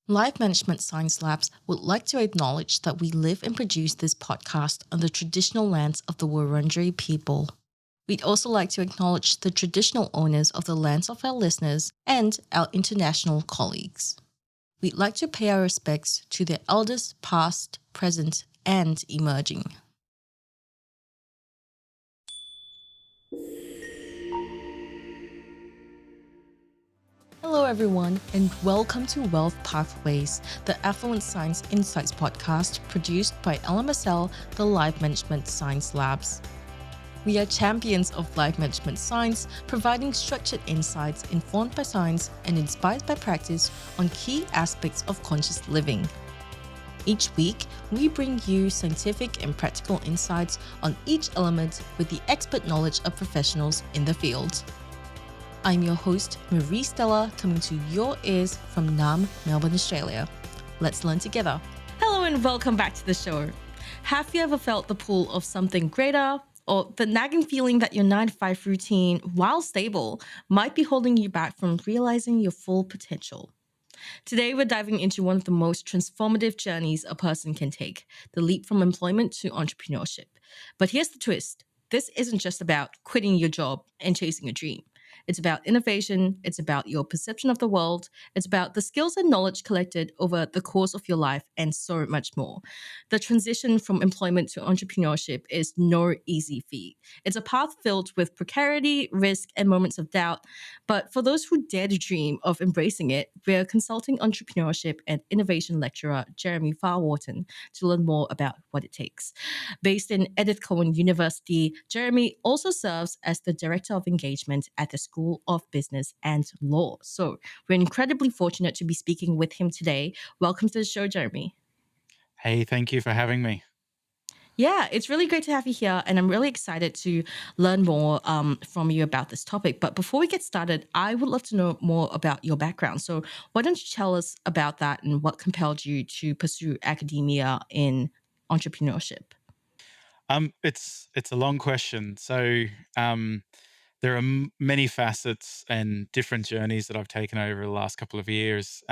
Life Management Science Labs would like to acknowledge that we live and produce this podcast on the traditional lands of the Wurundjeri people. We'd also like to acknowledge the traditional owners of the lands of our listeners and our international colleagues. We'd like to pay our respects to their elders past, present, and emerging. Hello everyone, and welcome to Wealth Pathways, the Affluence Science Insights Podcast produced by LMSL, the Life Management Science Labs. We are champions of life management science, providing structured insights informed by science and inspired by practice on key aspects of conscious living. Each week, we bring you scientific and practical insights on each element with the expert knowledge of professionals in the field. I'm your host, Marie Stella, coming to your ears from Naarm, Melbourne, Australia. Let's learn together. Hello and welcome back to the show. Have you ever felt the pull of something greater, or the nagging feeling that your 9-to-5 routine, while stable, might be holding you back from realizing your full potential? Today, we're diving into one of the most transformative journeys a person can take, the leap from employment to entrepreneurship. But here's the twist. This isn't just about quitting your job and chasing a dream. It's about innovation. It's about your perception of the world. It's about the skills and knowledge collected over the course of your life and so much more. The transition from employment to entrepreneurship is no easy feat. It's a path filled with precarity, risk, and moments of doubt. But for those who dare to dream of embracing it, we're consulting entrepreneurship and innovation lecturer Geremy Farr-Wharton to learn more about what it takes. Based in Edith Cowan University, Geremy also serves as the Director of Engagement at the School of Business and Law. So we're incredibly fortunate to be speaking with him today. Welcome to the show, Geremy. Hey, thank you for having me. Yeah, it's really great to have you here, and I'm really excited to learn more from you about this topic. But before we get started, I would love to know more about your background. So why don't you tell us about that and what compelled you to pursue academia in entrepreneurship? It's a long question. So there are many facets and different journeys that I've taken over the last couple of years.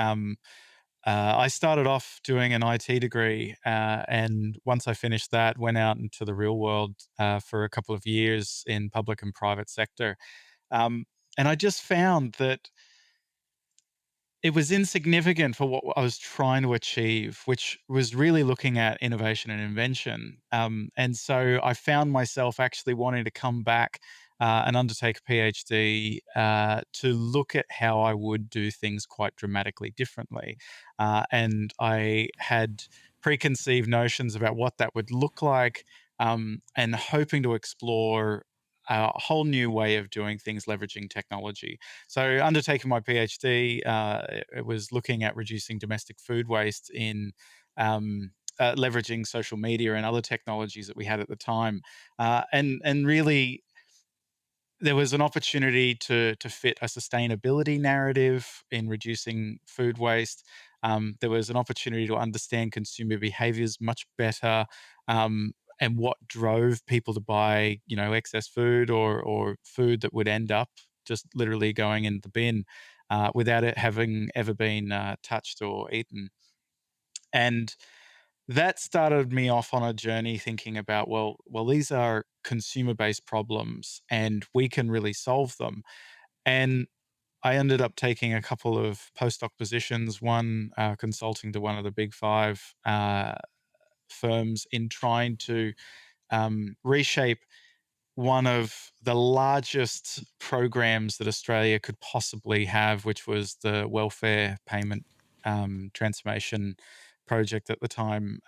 I started off doing an IT degree, and once I finished that, went out into the real world for a couple of years in public and private sector. Um, and I just found that it was insignificant for what I was trying to achieve, which was really looking at innovation and invention. And so I found myself actually wanting to come back and undertake a PhD to look at how I would do things quite dramatically differently. And I had preconceived notions about what that would look like, and hoping to explore a whole new way of doing things leveraging technology. So, undertaking my PhD, it was looking at reducing domestic food waste in leveraging social media and other technologies that we had at the time, and really there was an opportunity to fit a sustainability narrative in reducing food waste. There was an opportunity to understand consumer behaviors much better, and what drove people to buy, excess food or food that would end up just literally going in the bin without it having ever been touched or eaten. And that started me off on a journey thinking about, well, these are consumer-based problems, and we can really solve them. And I ended up taking a couple of postdoc positions, one consulting to one of the big five firms in trying to reshape one of the largest programs that Australia could possibly have, which was the welfare payment transformation project at the time,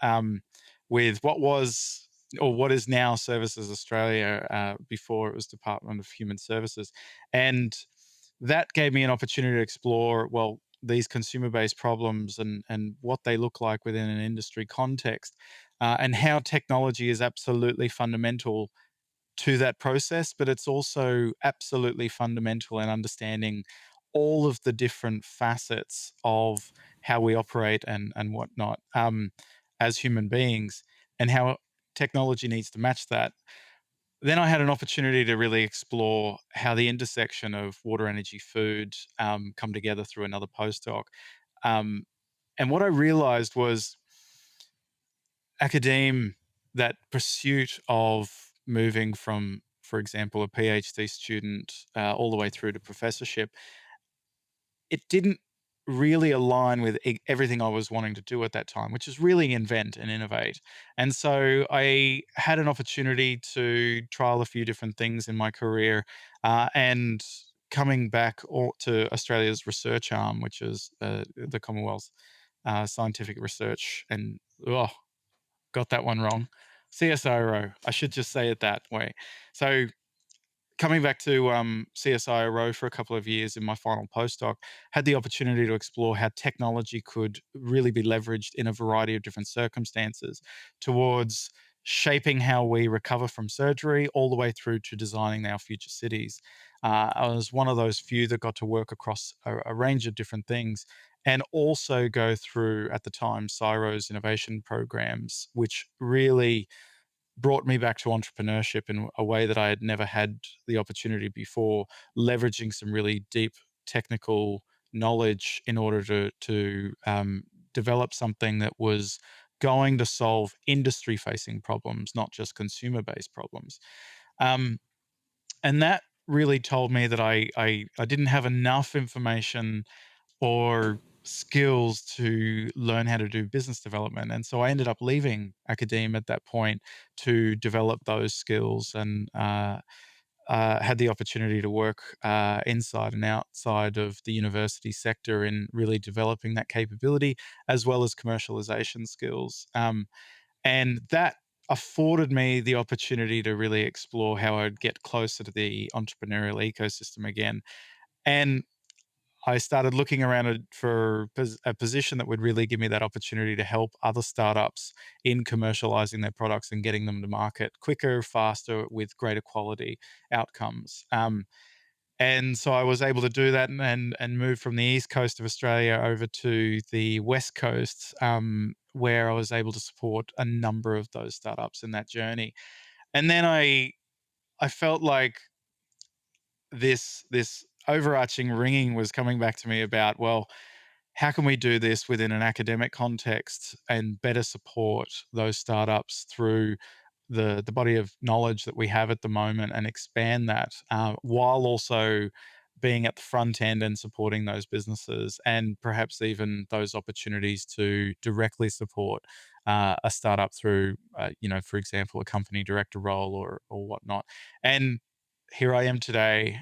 with what was or what is now Services Australia, before it was Department of Human Services. And that gave me an opportunity to explore, well, these consumer-based problems and what they look like within an industry context, and how technology is absolutely fundamental to that process, but it's also absolutely fundamental in understanding all of the different facets of how we operate and whatnot, as human beings, and how technology needs to match that. Then I had an opportunity to really explore how the intersection of water, energy, food come together through another postdoc. Um, And what I realized was academe, that pursuit of moving from, for example, a PhD student all the way through to professorship, it didn't really align with everything I was wanting to do at that time, which is really invent and innovate. And so I had an opportunity to trial a few different things in my career, and coming back to Australia's research arm, which is the Commonwealth Scientific Research, and oh, got that one wrong. CSIRO. I should just say it that way. So coming back to CSIRO for a couple of years in my final postdoc, had the opportunity to explore how technology could really be leveraged in a variety of different circumstances towards shaping how we recover from surgery all the way through to designing our future cities. I was one of those few that got to work across a range of different things and also go through, at the time, CSIRO's innovation programs, which really brought me back to entrepreneurship in a way that I had never had the opportunity before, leveraging some really deep technical knowledge in order to develop something that was going to solve industry-facing problems, not just consumer-based problems. Um, and that really told me that I didn't have enough information or skills to learn how to do business development. And so I ended up leaving academe at that point to develop those skills, and had the opportunity to work inside and outside of the university sector in really developing that capability as well as commercialization skills. And that afforded me the opportunity to really explore how I'd get closer to the entrepreneurial ecosystem again. And I started looking around for a position that would really give me that opportunity to help other startups in commercializing their products and getting them to market quicker, faster, with greater quality outcomes. And so I was able to do that and move from the east coast of Australia over to the west coast, where I was able to support a number of those startups in that journey. And then I felt like this overarching ringing was coming back to me about, well, how can we do this within an academic context and better support those startups through the body of knowledge that we have at the moment and expand that, while also being at the front end and supporting those businesses and perhaps even those opportunities to directly support a startup through, for example, a company director role or whatnot. And here I am today,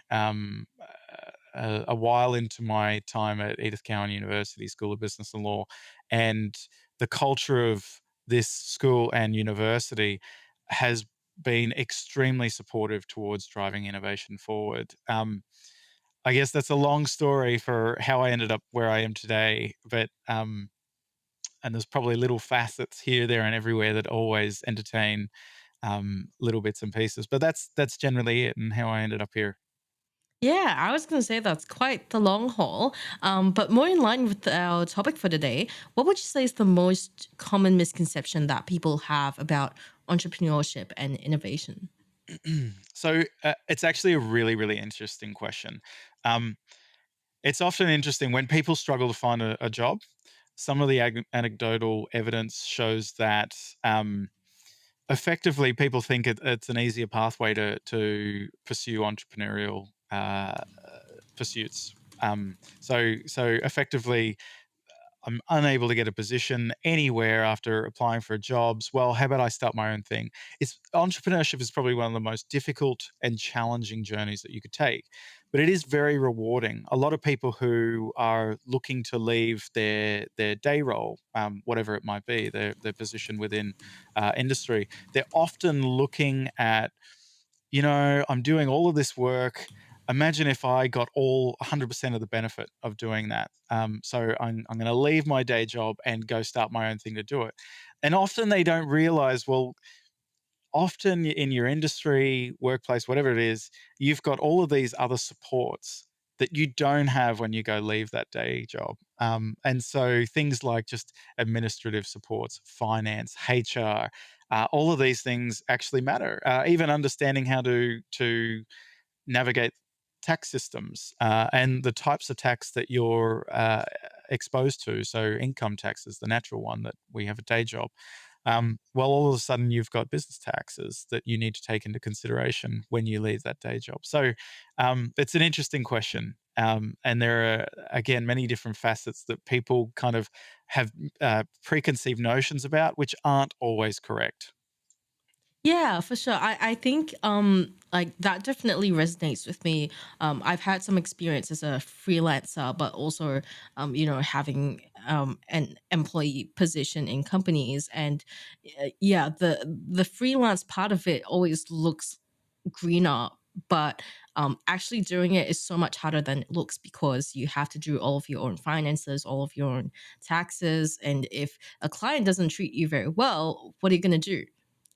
a while into my time at Edith Cowan University School of Business and Law, and the culture of this school and university has been extremely supportive towards driving innovation forward. I guess that's a long story for how I ended up where I am today, but and there's probably little facets here, there, and everywhere that always entertain little bits and pieces. But that's generally it, and how I ended up here. Yeah, I was going to say that's quite the long haul. But more in line with our topic for today, what would you say is the most common misconception that people have about entrepreneurship and innovation? So it's actually a really, really interesting question. Um, it's often interesting when people struggle to find a job. Some of the anecdotal evidence shows that effectively people think it's an easier pathway to pursue entrepreneurial pursuits. So effectively, I'm unable to get a position anywhere after applying for jobs. Well, how about I start my own thing? It's Entrepreneurship is probably one of the most difficult and challenging journeys that you could take, but it is very rewarding. A lot of people who are looking to leave their day role, whatever it might be, their position within industry, they're often looking at, I'm doing all of this work. Imagine if I got all 100% of the benefit of doing that. So I'm going to leave my day job and go start my own thing to do it. And often they don't realize, well, often in your industry, workplace, whatever it is, you've got all of these other supports that you don't have when you go leave that day job. And so things like just administrative supports, finance, HR, all of these things actually matter. Even understanding how to navigate tax systems and the types of tax that you're exposed to. So income tax is the natural one that we have a day job. Well, all of a sudden you've got business taxes that you need to take into consideration when you leave that day job. So it's an interesting question. And there are, again, many different facets that people kind of have preconceived notions about, which aren't always correct. Yeah, for sure. I think like that definitely resonates with me. I've had some experience as a freelancer, but also having an employee position in companies, and yeah, the freelance part of it always looks greener, but actually doing it is so much harder than it looks, because you have to do all of your own finances, all of your own taxes, and if a client doesn't treat you very well, what are you going to do?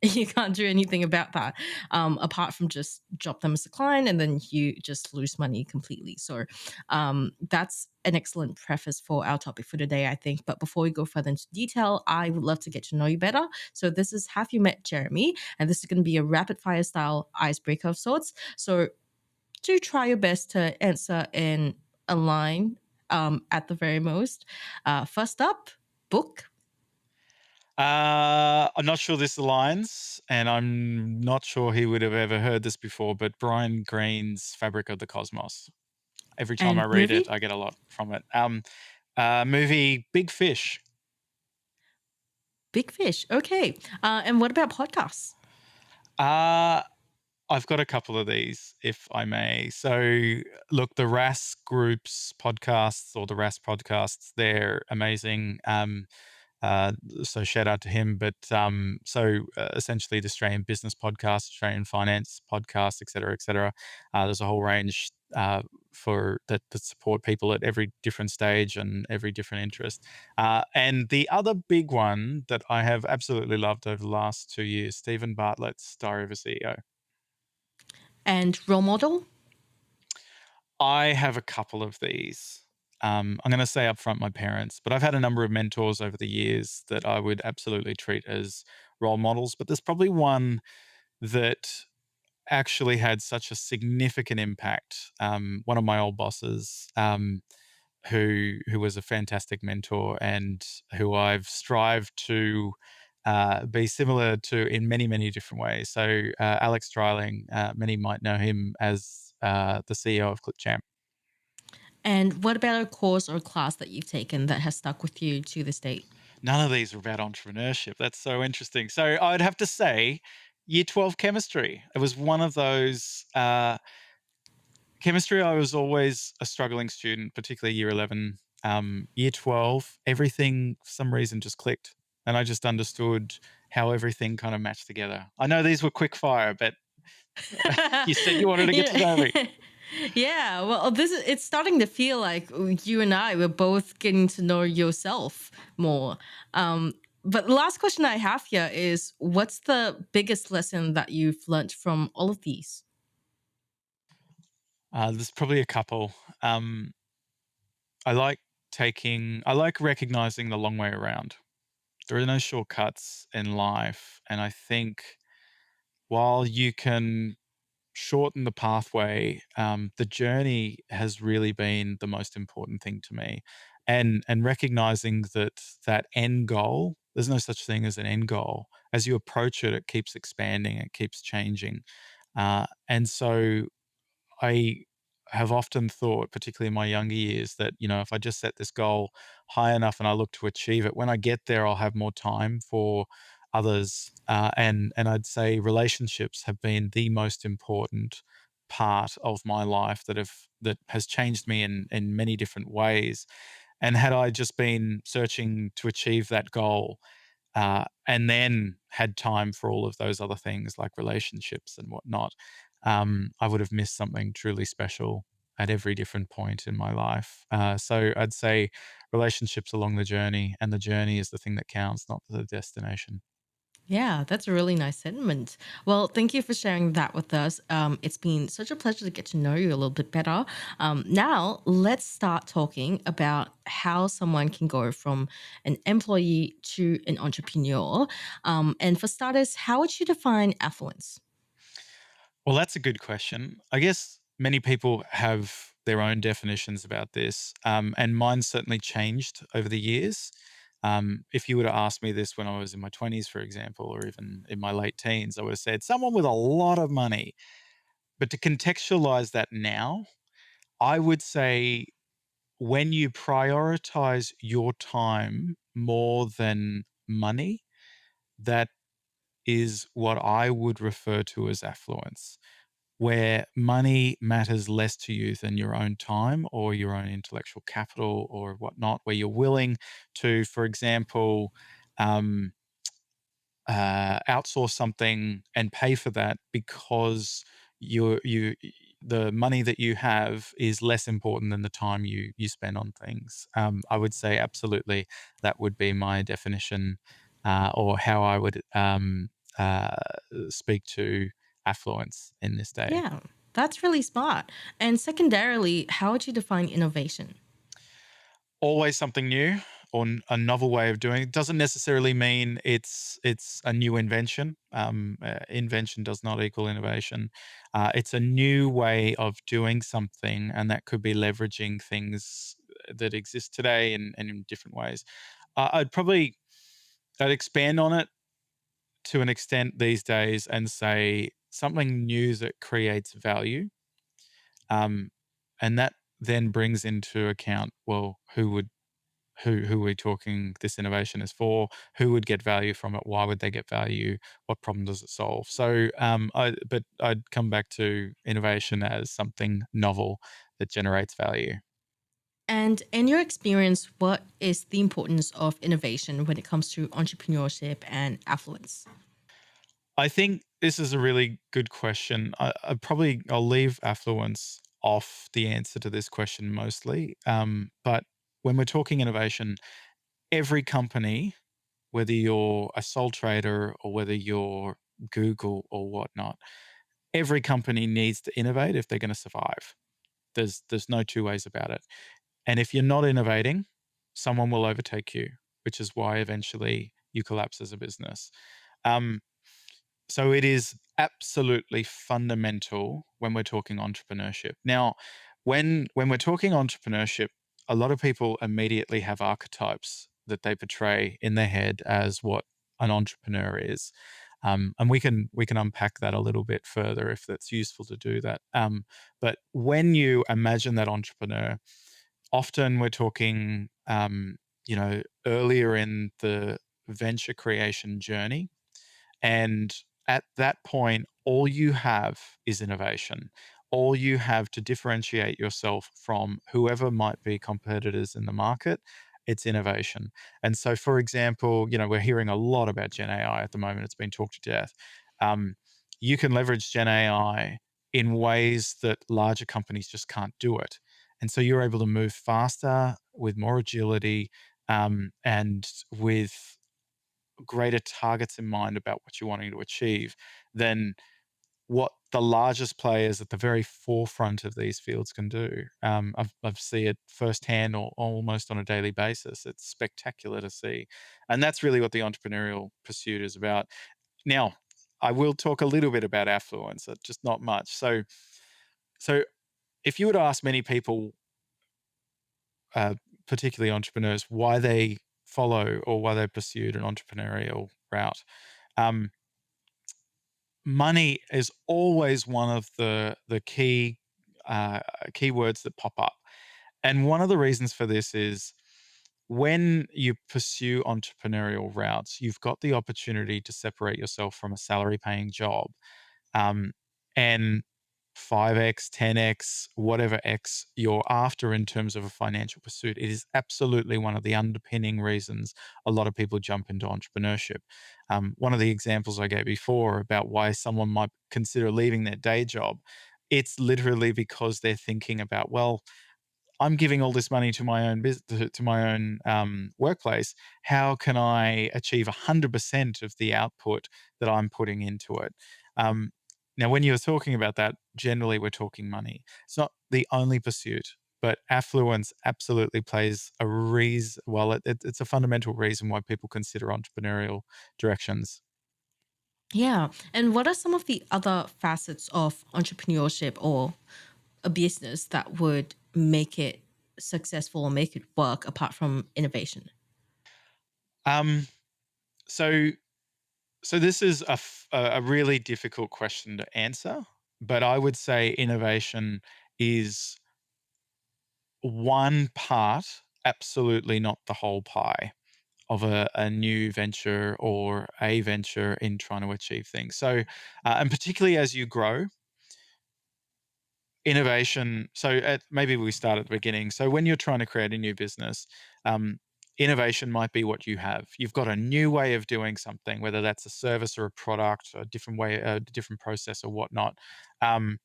You can't do anything about that, apart from just drop them as a client, and then you just lose money completely. So that's an excellent preface for our topic for today, I think. But before we go further into detail, I would love to get to know you better. So this is Have You Met Geremy? And this is going to be a rapid fire style icebreaker of sorts. So do try your best to answer in a line, at the very most. First up, book. I'm not sure this aligns, and I'm not sure he would have ever heard this before, but Brian Greene's Fabric of the Cosmos. Every time I And read it, movie? I get a lot from it. Movie Big Fish. Big fish. Okay. And what about podcasts? Uh, I've got a couple of these, if I may. So, look, the RAS Group's podcasts, or the RAS podcasts, they're amazing. Uh, so shout out to him. But essentially, the Australian business podcast, Australian finance podcast, et cetera, et cetera. There's a whole range that support people at every different stage and every different interest. And the other big one that I have absolutely loved over the last 2 years, Stephen Bartlett's Diary of a CEO. And role model? I have a couple of these. I'm going to say upfront my parents, but I've had a number of mentors over the years that I would absolutely treat as role models. But there's probably one that actually had such a significant impact. One of my old bosses, who was a fantastic mentor and who I've strived to be similar to in many, many different ways. So Alex Dryling, many might know him as the CEO of ClipChamp. And what about a course or class that you've taken that has stuck with you to this date? None of these are about entrepreneurship. That's so interesting. So I'd have to say year 12 chemistry. It was one of those chemistry. I was always a struggling student, particularly year 11. Year 12, everything for some reason just clicked. And I just understood how everything kind of matched together. I know these were quick fire, but you said you wanted to get to know me. Yeah. Yeah, well, it's starting to feel like you and I were both getting to know yourself more. But the last question I have here is, what's the biggest lesson that you've learned from all of these? There's probably a couple. Um, I like recognizing the long way around. There are no shortcuts in life. And I think while you can shorten the pathway, the journey has really been the most important thing to me. And recognizing that that end goal, there's no such thing as an end goal. As you approach it, it keeps expanding, it keeps changing. And so I have often thought, particularly in my younger years, that, if I just set this goal high enough and I look to achieve it, when I get there, I'll have more time for others. And I'd say relationships have been the most important part of my life that has changed me in many different ways. And had I just been searching to achieve that goal, and then had time for all of those other things like relationships and whatnot, I would have missed something truly special at every different point in my life. So I'd say relationships along the journey, and the journey is the thing that counts, not the destination. Yeah, that's a really nice sentiment. Well, thank you for sharing that with us. It's been such a pleasure to get to know you a little bit better. Now, let's start talking about how someone can go from an employee to an entrepreneur. And for starters, how would you define affluence? Well, that's a good question. I guess many people have their own definitions about this, and mine certainly changed over the years. If you were to ask me this when I was in my 20s, for example, or even in my late teens, I would have said someone with a lot of money. But to contextualize that now, I would say when you prioritize your time more than money, that is what I would refer to as affluence, where money matters less to you than your own time or your own intellectual capital or whatnot, where you're willing to, for example, um, outsource something and pay for that because the money that you have is less important than the time you spend on things. I would say absolutely that would be my definition, or how I would uh, speak to affluence in this day. Yeah, that's really smart. And secondarily, how would you define innovation? Always something new or a novel way of doing it. Doesn't necessarily mean it's a new invention. Invention does not equal innovation. It's a new way of doing something, and that could be leveraging things that exist today in different ways. I'd expand on it to an extent these days and say something new that creates value, um, and that then brings into account, well, who are we talking this innovation is for? Who would get value from it? Why would they get value? What problem does it solve? So, but I'd come back to innovation as something novel that generates value. And in your experience, what is the importance of innovation when it comes to entrepreneurship and affluence? I think this is a really good question. I'll leave affluence off the answer to this question mostly. But when we're talking innovation, every company, whether you're a sole trader or whether you're Google or whatnot, every company needs to innovate if they're going to survive. There's no two ways about it. And if you're not innovating, someone will overtake you, which is why eventually you collapse as a business. Um, so it is absolutely fundamental when we're talking entrepreneurship. Now, when we're talking entrepreneurship, a lot of people immediately have archetypes that they portray in their head as what an entrepreneur is. And we can unpack that a little bit further if that's useful to do that. But when you imagine that entrepreneur, often we're talking, earlier in the venture creation journey, and at that point, all you have is innovation. All you have to differentiate yourself from whoever might be competitors in the market, it's innovation. And so, for example, we're hearing a lot about Gen AI at the moment. It's been talked to death. Um, you can leverage Gen AI in ways that larger companies just can't do it. And so you're able to move faster with more agility, and with greater targets in mind about what you're wanting to achieve than what the largest players at the very forefront of these fields can do. I've seen it firsthand or almost on a daily basis. It's spectacular to see. And that's really what the entrepreneurial pursuit is about. Now, I will talk a little bit about affluence, just not much. So if you were to ask many people, uh, particularly entrepreneurs, why they follow or why they pursued an entrepreneurial route, um, money is always one of the uh, keywords that pop up. And one of the reasons for this is when you pursue entrepreneurial routes, you've got the opportunity to separate yourself from a salary paying job, um, and 5x, 10x, whatever X you're after in terms of a financial pursuit. It is absolutely one of the underpinning reasons a lot of people jump into entrepreneurship. One of the examples I gave before about why someone might consider leaving their day job, it's literally because they're thinking about, well, I'm giving all this money to my own business, to my own workplace. How can I achieve 100% of the output that I'm putting into it? Um, Now, when you're talking about that, generally we're talking money. It's not the only pursuit, but affluence absolutely plays a reason. Well, it's a fundamental reason why people consider entrepreneurial directions. Yeah. And what are some of the other facets of entrepreneurship or a business that would make it successful or make it work apart from innovation? Um, so so this is a really difficult question to answer, but I would say innovation is one part, absolutely not the whole pie of a new venture or a venture in trying to achieve things. So, and particularly as you grow, innovation. So, maybe we start at the beginning. So, when you're trying to create a new business, um, innovation might be what you have. You've got a new way of doing something, whether that's a service or a product, a different way, a different process, or whatnot. Um,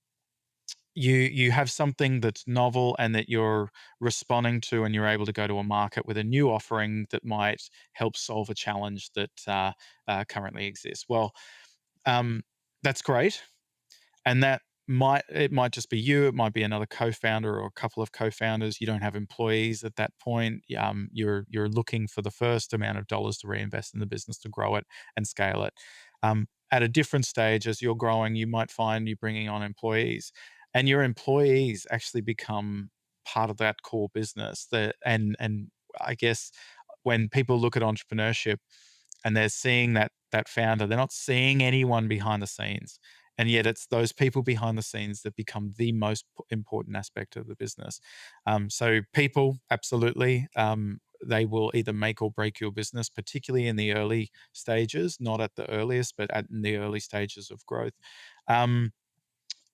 you have something that's novel and that you're responding to, and you're able to go to a market with a new offering that might help solve a challenge that currently exists. Well, um, that's great, and it might just be you, it might be another co-founder or a couple of co-founders. You don't have employees at that point. You're looking for the first amount of dollars to reinvest in the business to grow it and scale it. At a different stage, as you're growing, you might find you're bringing on employees, and your employees actually become part of that core business. And I guess when people look at entrepreneurship and they're seeing that founder, they're not seeing anyone behind the scenes, and yet it's those people behind the scenes that become the most important aspect of the business. So people, absolutely, they will either make or break your business, particularly in the early stages, not at the earliest, but in the early stages of growth. Um,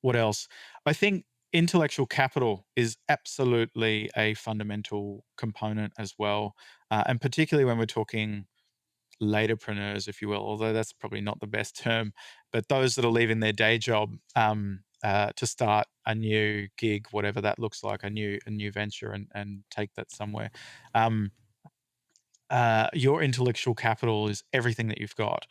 what else? I think intellectual capital is absolutely a fundamental component as well, and particularly when we're talking laterpreneurs, if you will, although that's probably not the best term, but those that are leaving their day job to start a new gig, whatever that looks like, a new venture, and take that somewhere. Um, your intellectual capital is everything that you've got,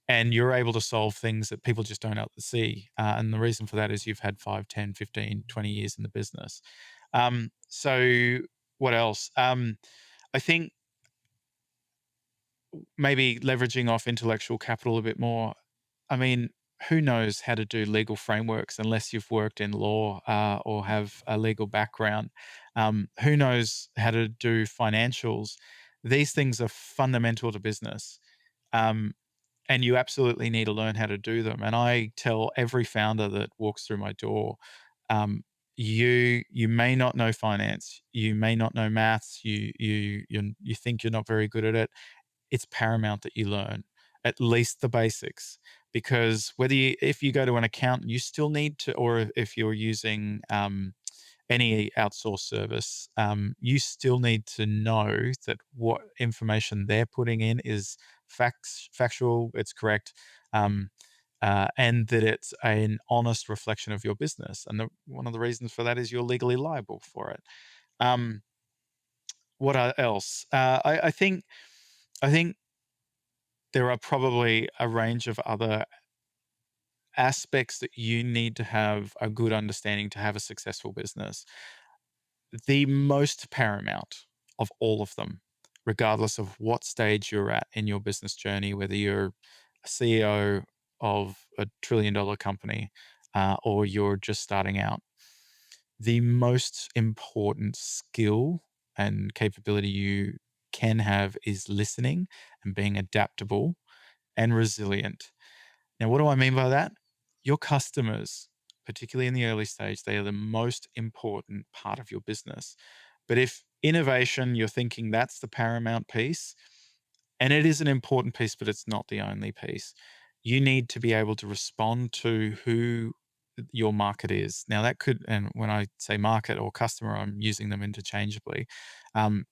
and you're able to solve things that people just don't see. And the reason for that is you've had 5, 10, 15, 20 years in the business. So what else? I think maybe leveraging off intellectual capital a bit more. I mean, who knows how to do legal frameworks unless you've worked in law or have a legal background? Who knows how to do financials? These things are fundamental to business. Um, and you absolutely need to learn how to do them. And I tell every founder that walks through my door, um, you may not know finance, you may not know maths, you think you're not very good at it. It's paramount that you learn at least the basics, because if you go to an accountant, you still need to, or if you're using any outsourced service, you still need to know that what information they're putting in is factual, it's correct, um, and that it's an honest reflection of your business. And one of the reasons for that is you're legally liable for it. Um, else? I think there are probably a range of other aspects that you need to have a good understanding to have a successful business. The most paramount of all of them, regardless of what stage you're at in your business journey, whether you're a CEO of $1 trillion company or you're just starting out, the most important skill and capability you can have is listening and being adaptable and resilient. Now, what do I mean by that? Your customers, particularly in the early stage, they are the most important part of your business. But if innovation, you're thinking that's the paramount piece, and it is an important piece, but it's not the only piece. You need to be able to respond to who your market is. Now, that could, and when I say market or customer, I'm using them interchangeably.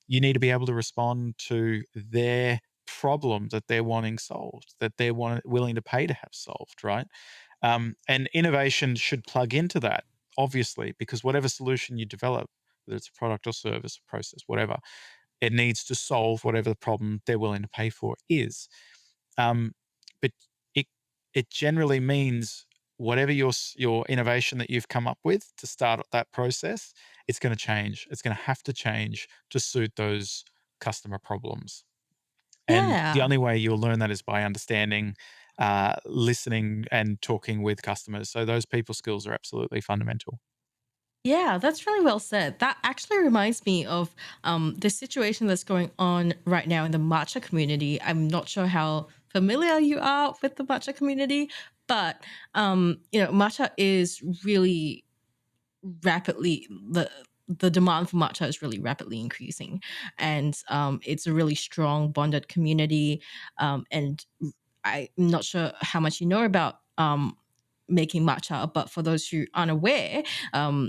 You need to be able to respond to their problem that they're wanting solved, that willing to pay to have solved, right? And innovation should plug into that, obviously, because whatever solution you develop, whether it's a product or service, process, whatever, it needs to solve whatever the problem they're willing to pay for is. Um, but it it generally means whatever your innovation that you've come up with to start that process, it's going to change. It's going to have to change to suit those customer problems. And the Yeah. only way you'll learn that is by understanding, listening, and talking with customers. So those people skills are absolutely fundamental. Yeah, that's really well said. That actually reminds me of the situation that's going on right now in the matcha community. I'm not sure how familiar you are with the matcha community, but matcha is really rapidly the demand for matcha is really rapidly increasing, and it's a really strong bonded community. And I'm not sure how much you know about making matcha, but for those who aren't aware,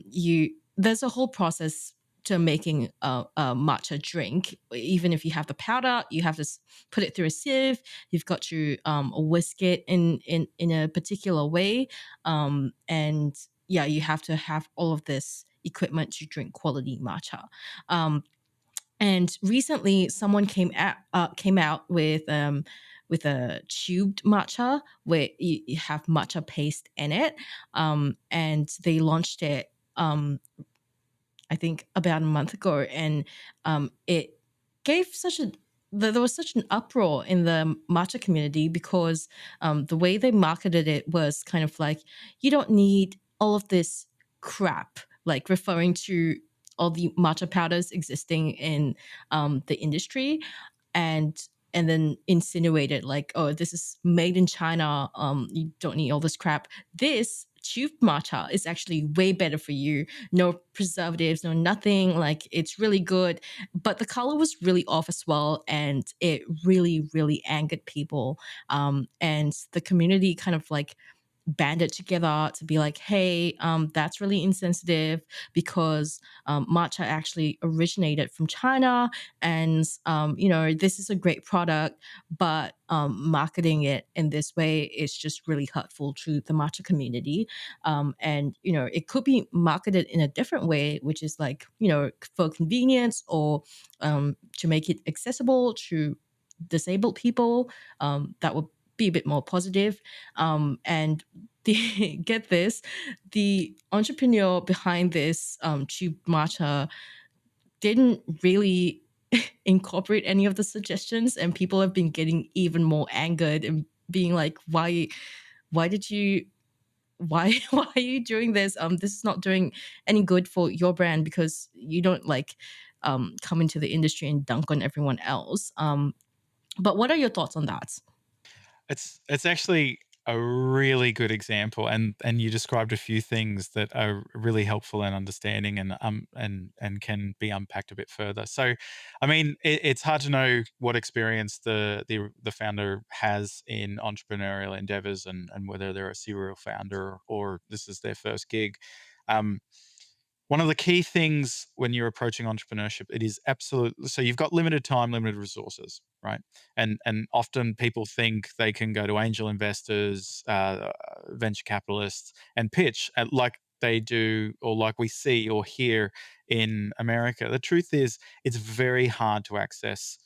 you there's a whole process to making a matcha drink. Even if you have the powder, you have to put it through a sieve. You've got to whisk it in a particular way, and yeah, you have to have all of this equipment to drink quality matcha. Um, and recently, someone came out with a tubed matcha where you have matcha paste in it, and they launched it. I think about a month ago, and it gave such a there was such an uproar in the matcha community because the way they marketed it was kind of like, you don't need all of this crap, like referring to all the matcha powders existing in the industry, and and then insinuated like, oh, this is made in China, you don't need all this crap. This tube matcha is actually way better for you, no preservatives, no nothing. Like, it's really good. But the color was really off as well. And it really, really angered people. And the community kind of like banded together to be like, hey, that's really insensitive because matcha actually originated from China. And, this is a great product, but marketing it in this way is just really hurtful to the matcha community. And, it could be marketed in a different way, which is like, for convenience or to make it accessible to disabled people. That would be a bit more positive. And get this, the entrepreneur behind this tube matcha didn't really incorporate any of the suggestions, and people have been getting even more angered and being like, why did you why are you doing this? This is not doing any good for your brand because you don't like come into the industry and dunk on everyone else. But what are your thoughts on that? It's actually a really good example, and you described a few things that are really helpful in understanding and can be unpacked a bit further. So, I mean, it's hard to know what experience the founder has in entrepreneurial endeavors and whether they're a serial founder or this is their first gig. Um, One of the key things when you're approaching entrepreneurship, it is absolutely so you've got limited time, limited resources, right? And often people think they can go to angel investors, venture capitalists, and pitch like they do or like we see or hear in America. The truth is, it's very hard to access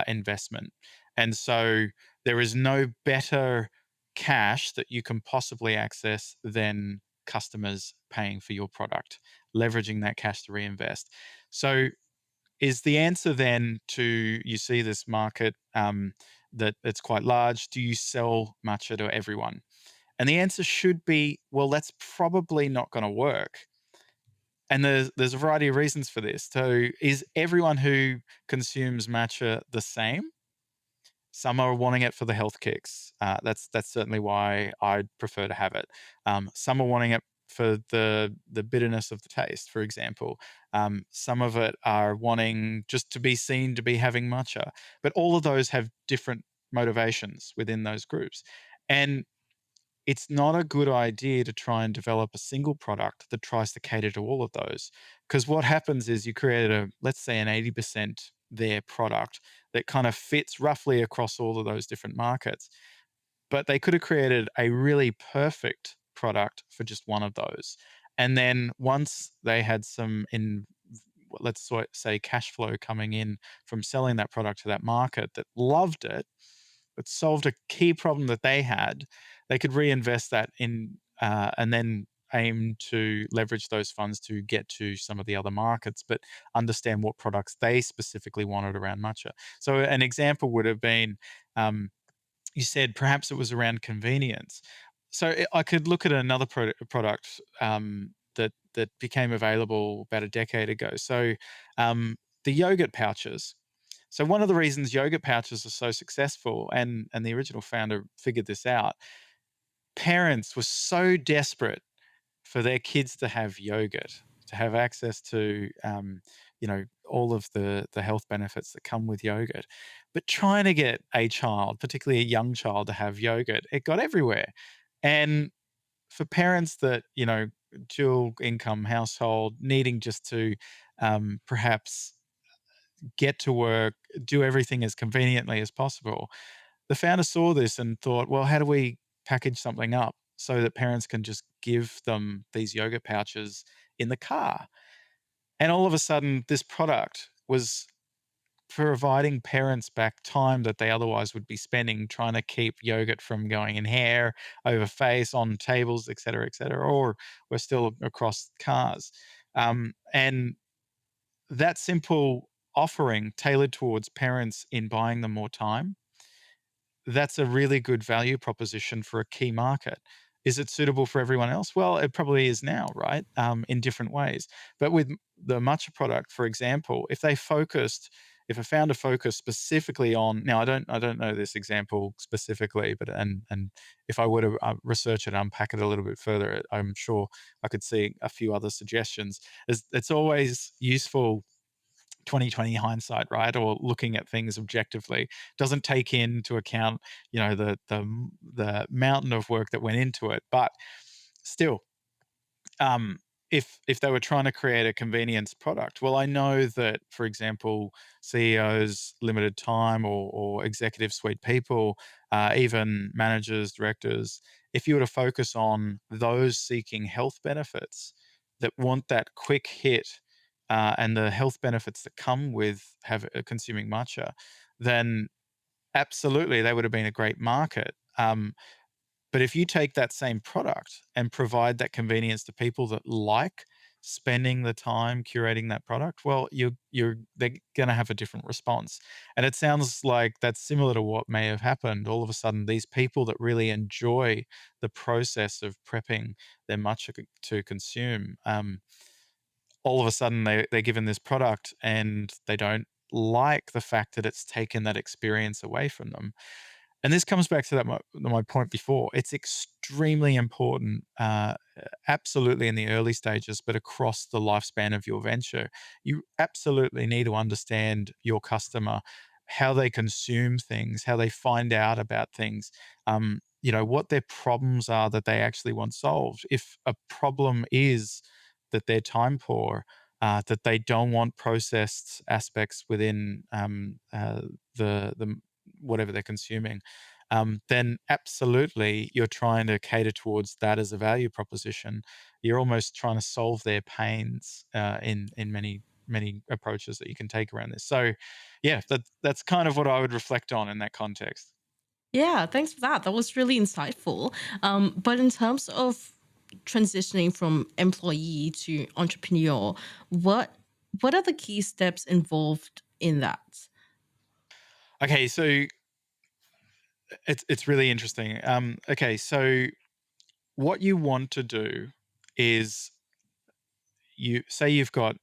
investment, and so there is no better cash that you can possibly access than customers paying for your product, leveraging that cash to reinvest. So, is the answer then to you see this market that it's quite large? Do you sell matcha to everyone? And the answer should be, well, that's probably not going to work. And there's a variety of reasons for this. So, is everyone who consumes matcha the same? Some are wanting it for the health kicks. That's certainly why I'd prefer to have it. Some are wanting it for the bitterness of the taste, for example. Some of it are wanting just to be seen to be having matcha. But all of those have different motivations within those groups. And it's not a good idea to try and develop a single product that tries to cater to all of those. Because what happens is you create let's say an 80% their product that kind of fits roughly across all of those different markets. But they could have created a really perfect product for just one of those. And then once they had let's say cash flow coming in from selling that product to that market that loved it, that solved a key problem that they had, they could reinvest that in and then aim to leverage those funds to get to some of the other markets, but understand what products they specifically wanted around matcha. So an example would have been you said perhaps it was around convenience. So I could look at another product that that became available about a decade ago. So the yogurt pouches. So one of the reasons yogurt pouches are so successful, and the original founder figured this out, parents were so desperate for their kids to have yogurt, to have access to, all of the health benefits that come with yogurt. But trying to get a child, particularly a young child, to have yogurt, it got everywhere. And for parents that, dual income household, needing just to perhaps get to work, do everything as conveniently as possible, the founder saw this and thought, well, how do we package something up so that parents can just give them these yogurt pouches in the car? And all of a sudden, this product was providing parents back time that they otherwise would be spending trying to keep yogurt from going in hair, over face, on tables, et cetera, or we're still across cars. And that simple offering tailored towards parents in buying them more time, that's a really good value proposition for a key market. Is it suitable for everyone else? Well, it probably is now, right? In different ways. But with the matcha product, for example, if a founder focused specifically on, now I don't know this example specifically, but and if I were to research it, unpack it a little bit further, I'm sure I could see a few other suggestions. It's always useful 2020 hindsight, right? Or looking at things objectively, doesn't take into account, the mountain of work that went into it. But still, um, if they were trying to create a convenience product, well, I know that, for example, CEOs, limited time, or executive suite people, even managers, directors, if you were to focus on those seeking health benefits that want that quick hit, and the health benefits that come with consuming matcha, then absolutely they would have been a great market. But if you take that same product and provide that convenience to people that like spending the time curating that product, well, they're going to have a different response. And it sounds like that's similar to what may have happened. All of a sudden, these people that really enjoy the process of prepping their matcha to consume, all of a sudden they're given this product and they don't like the fact that it's taken that experience away from them. And this comes back to that my point before. It's extremely important, absolutely in the early stages, but across the lifespan of your venture. You absolutely need to understand your customer, how they consume things, how they find out about things, what their problems are that they actually want solved. If a problem is that they're time poor, that they don't want processed aspects within the whatever they're consuming, then absolutely you're trying to cater towards that as a value proposition. You're almost trying to solve their pains in many approaches that you can take around this. So, yeah, that's kind of what I would reflect on in that context. Yeah, thanks for that. That was really insightful. But in terms of transitioning from employee to entrepreneur, what what are the key steps involved in that? Okay, so it's really interesting. Okay, so what you want to do is, you say you've got,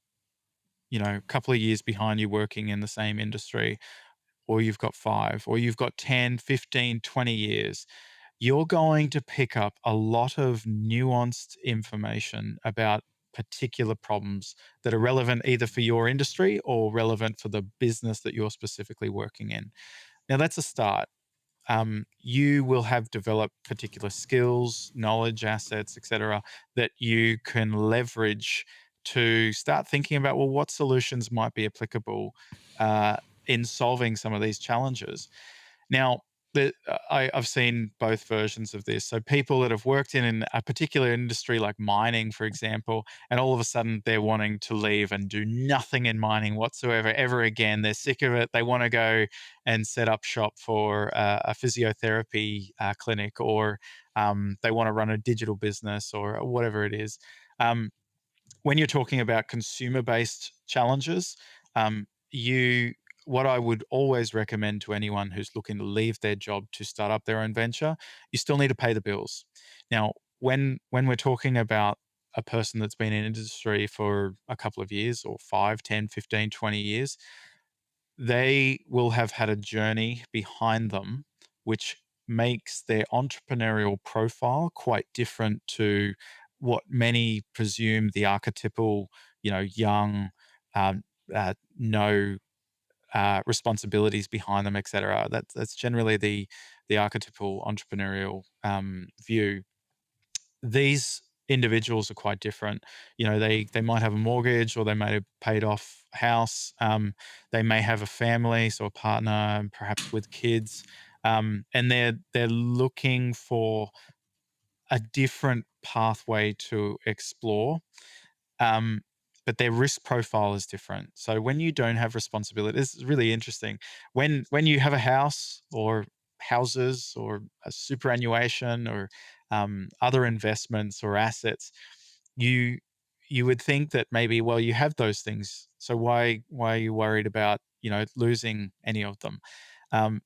a couple of years behind you working in the same industry, or you've got 5, or you've got 10, 15, 20 years. You're going to pick up a lot of nuanced information about particular problems that are relevant either for your industry or relevant for the business that you're specifically working in. Now, that's a start. You will have developed particular skills, knowledge, assets, etc., that you can leverage to start thinking about, well, what solutions might be applicable uh, in solving some of these challenges. Now, I've seen both versions of this. So people that have worked in a particular industry like mining, for example, and all of a sudden they're wanting to leave and do nothing in mining whatsoever ever again. They're sick of it. They want to go and set up shop for a physiotherapy clinic, or they want to run a digital business or whatever it is. Um, when you're talking about consumer-based challenges, you what I would always recommend to anyone who's looking to leave their job to start up their own venture, you still need to pay the bills. Now, when we're talking about a person that's been in industry for a couple of years or 5, 10, 15, 20 years, they will have had a journey behind them, which makes their entrepreneurial profile quite different to what many presume the archetypal, young, um, no responsibilities behind them, etc. That's generally the archetypal entrepreneurial view. These individuals are quite different. They might have a mortgage, or they may have paid off a house. They may have a family, so a partner, perhaps with kids, and they're looking for a different pathway to explore. Um, but their risk profile is different. So when you don't have responsibility, this is really interesting. When you have a house or houses or a superannuation or other investments or assets, you you would think that maybe, well, you have those things. So why are you worried about losing any of them? Um,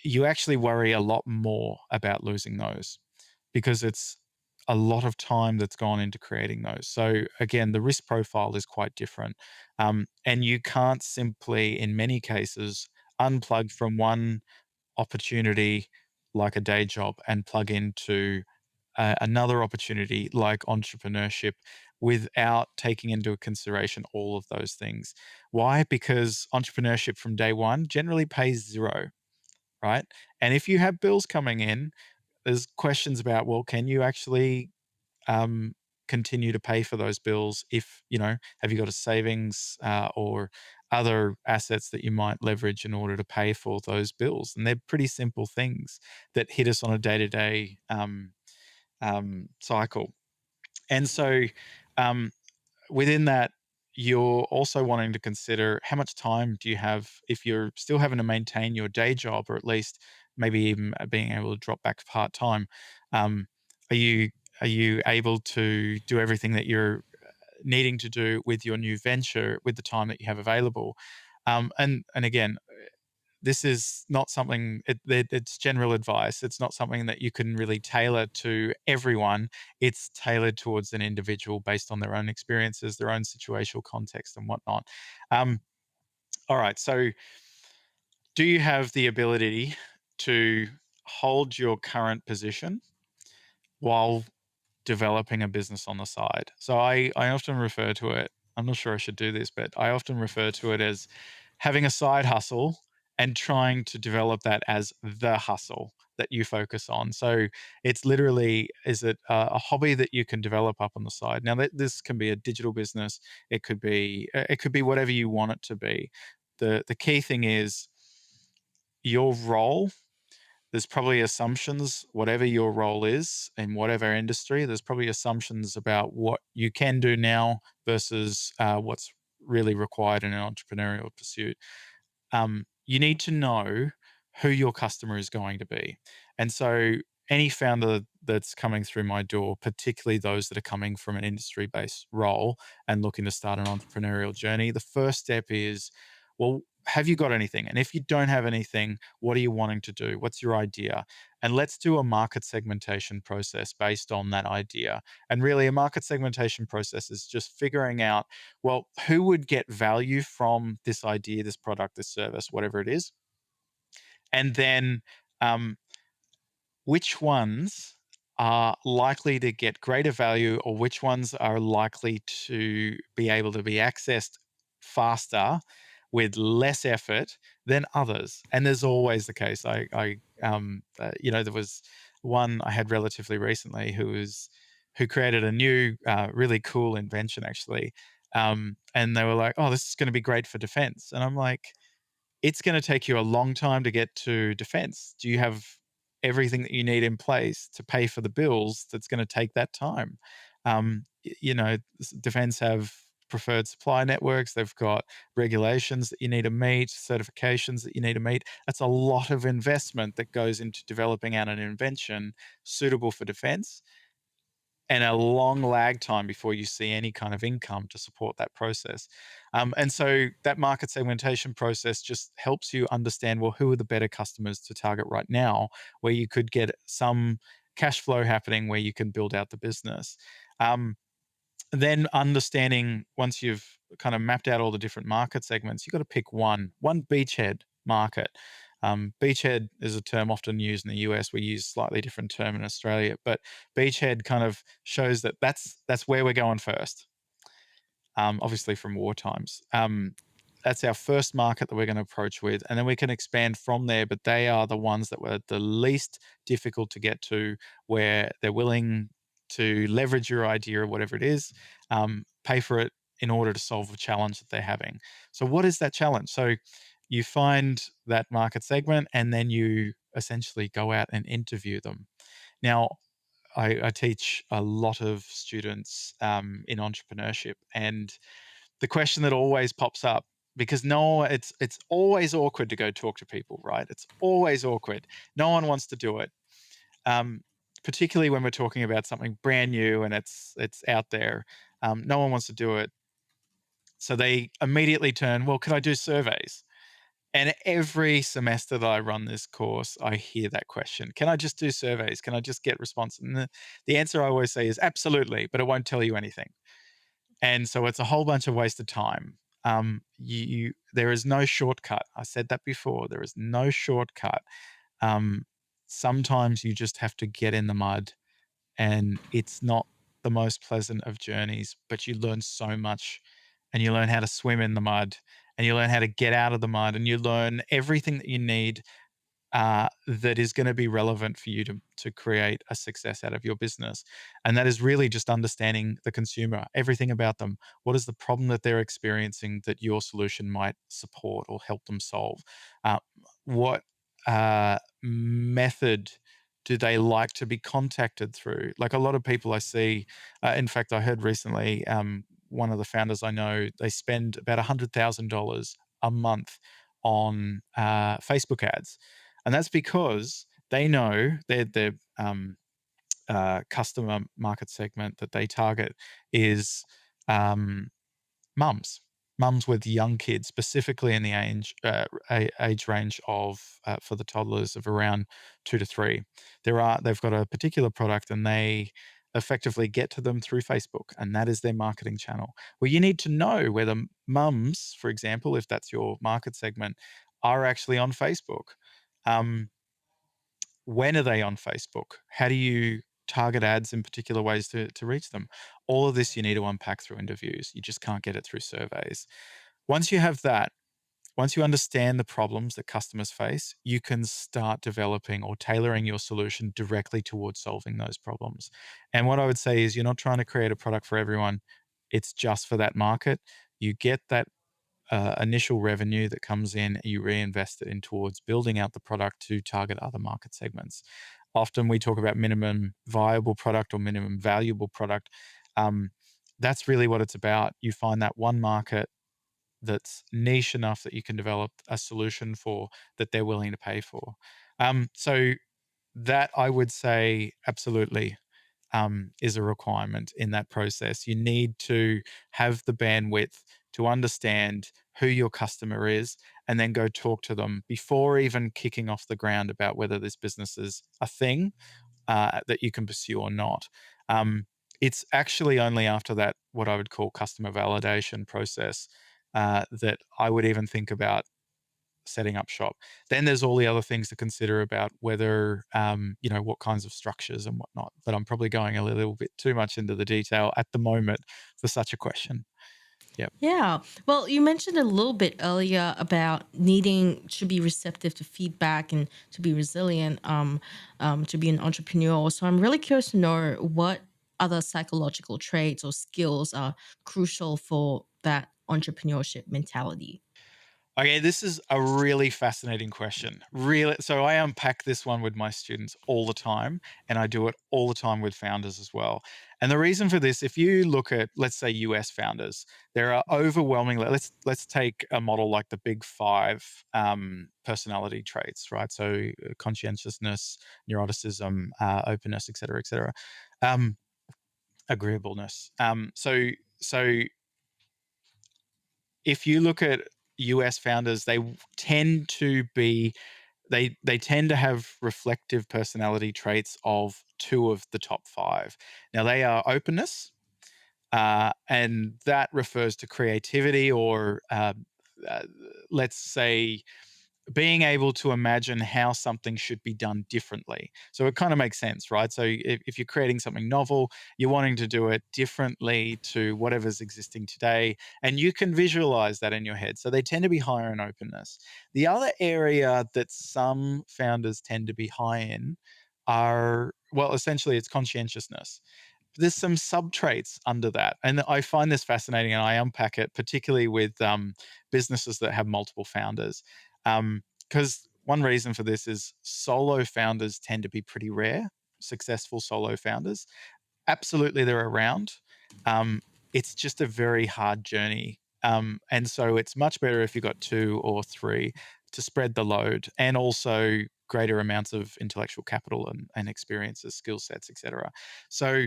you actually worry a lot more about losing those, because it's a lot of time that's gone into creating those. So again, the risk profile is quite different. And you can't simply, in many cases, unplug from one opportunity like a day job and plug into another opportunity like entrepreneurship without taking into consideration all of those things. Why? Because entrepreneurship from day one generally pays zero, right? And if you have bills coming in, there's questions about, well, can you actually um, continue to pay for those bills? If have you got a savings or other assets that you might leverage in order to pay for those bills? And they're pretty simple things that hit us on a day-to-day cycle. And so um, within that, you're also wanting to consider, how much time do you have if you're still having to maintain your day job, or at least maybe even being able to drop back part time. Are you able to do everything that you're needing to do with your new venture with the time that you have available? And again, this is not something, it's general advice. It's not something that you can really tailor to everyone. It's tailored towards an individual based on their own experiences, their own situational context, and whatnot. Um, all right. So, do you have the ability to hold your current position while developing a business on the side? So, I often refer to it, I'm not sure I should do this, but I often refer to it as having a side hustle and trying to develop that as the hustle that you focus on. So it's literally, is it a hobby that you can develop up on the side? Now, this can be a digital business. It could be whatever you want it to be. The key thing is your role. There's probably assumptions, whatever your role is in whatever industry, there's probably assumptions about what you can do now versus what's really required in an entrepreneurial pursuit. You need to know who your customer is going to be. And so, any founder that's coming through my door, particularly those that are coming from an industry based role and looking to start an entrepreneurial journey, the first step is, well, have you got anything? And if you don't have anything, what are you wanting to do? What's your idea? And let's do a market segmentation process based on that idea. And really, a market segmentation process is just figuring out, well, who would get value from this idea, this product, this service, whatever it is? And then um, which ones are likely to get greater value, or which ones are likely to be able to be accessed faster with less effort than others? And there's always the case. There was one I had relatively recently who created a new, really cool invention, actually. And they were like, "Oh, this is going to be great for defense." And I'm like, it's going to take you a long time to get to defense. Do you have everything that you need in place to pay for the bills that's going to take that time? Defense have preferred supply networks. They've got regulations that you need to meet, certifications that you need to meet. That's a lot of investment that goes into developing out an invention suitable for defense, and a long lag time before you see any kind of income to support that process. And so that market segmentation process just helps you understand, well, who are the better customers to target right now, where you could get some cash flow happening, where you can build out the business. Um, Then understanding, once you've kind of mapped out all the different market segments, you've got to pick one beachhead market. Beachhead is a term often used in the US. We use slightly different term in Australia, but beachhead kind of shows that that's where we're going first. Obviously from war times. That's our first market that we're going to approach with, and then we can expand from there. But they are the ones that were the least difficult to get to, where they're willing to leverage your idea or whatever it is, pay for it in order to solve a challenge that they're having. So, what is that challenge? So, you find that market segment, and then you essentially go out and interview them. Now, I teach a lot of students in entrepreneurship, and the question that always pops up, because it's always awkward to go talk to people, right? It's always awkward. No one wants to do it, um, particularly when we're talking about something brand new and it's out there. No one wants to do it, so they immediately turn. Well, could I do surveys? And every semester that I run this course, I hear that question. Can I just do surveys? Can I just get response? And the answer I always say is absolutely, but it won't tell you anything. And so it's a whole bunch of wasted time. There is no shortcut. I said that before. There is no shortcut. Um, Sometimes you just have to get in the mud, and it's not the most pleasant of journeys, but you learn so much, and you learn how to swim in the mud, and you learn how to get out of the mud, and you learn everything that you need that is going to be relevant for you to create a success out of your business. And that is really just understanding the consumer, everything about them. What is the problem that they're experiencing that your solution might support or help them solve? What method do they like to be contacted through? Like a lot of people I see, in fact, I heard recently, one of the founders I know, they spend about $100,000 a month on Facebook ads, and that's because they know their customer market segment that they target is um, mums, mums with young kids, specifically in the age range of for the toddlers of around 2 to 3. They've got a particular product, and they effectively get to them through Facebook, and that is their marketing channel. Well, you need to know whether mums, for example, if that's your market segment, are actually on Facebook. Um, when are they on Facebook? How do you target ads in particular ways to reach them? All of this you need to unpack through interviews. You just can't get it through surveys. Once you have that, once you understand the problems that customers face, you can start developing or tailoring your solution directly towards solving those problems. And what I would say is, you're not trying to create a product for everyone, it's just for that market. You get that initial revenue that comes in, you reinvest it in towards building out the product to target other market segments. Often we talk about minimum viable product or minimum valuable product. Um, that's really what it's about. You find that one market that's niche enough that you can develop a solution for, that they're willing to pay for. So that, I would say, absolutely is a requirement in that process. You need to have the bandwidth to understand who your customer is, and then go talk to them before even kicking off the ground about whether this business is a thing that you can pursue or not. Um, it's actually only after that, what I would call customer validation process, that I would even think about setting up shop. Then there's all the other things to consider about whether, what kinds of structures and whatnot. But I'm probably going a little bit too much into the detail at the moment for such a question. Yep. Yeah. Well, you mentioned a little bit earlier about needing to be receptive to feedback and to be resilient, to be an entrepreneur. So I'm really curious to know what other psychological traits or skills are crucial for that entrepreneurship mentality. Okay, this is a really fascinating question. Really, so I unpack this one with my students all the time, and I do it all the time with founders as well. And the reason for this, if you look at, let's say, US founders, there are overwhelmingly, let's take a model like the Big Five personality traits, right? So conscientiousness, neuroticism, openness, et cetera, um, agreeableness. So if you look at US founders, tend to be they tend to have reflective personality traits of two of the top five. Now they are openness, And that refers to creativity or, uh, let's say, being able to imagine how something should be done differently. So it kind of makes sense, right? So if you're creating something novel, you're wanting to do it differently to whatever's existing today, and you can visualize that in your head. So they tend to be higher in openness. The other area that some founders tend to be high in are, well, essentially it's conscientiousness. There's some sub traits under that. And I find this fascinating and I unpack it, particularly with businesses that have multiple founders. Because one reason for this is solo founders tend to be pretty rare, successful solo founders. Absolutely, they're around. Um, it's just a very hard journey. And so it's much better if you've got two or three to spread the load and also greater amounts of intellectual capital and experiences, skill sets, etc. So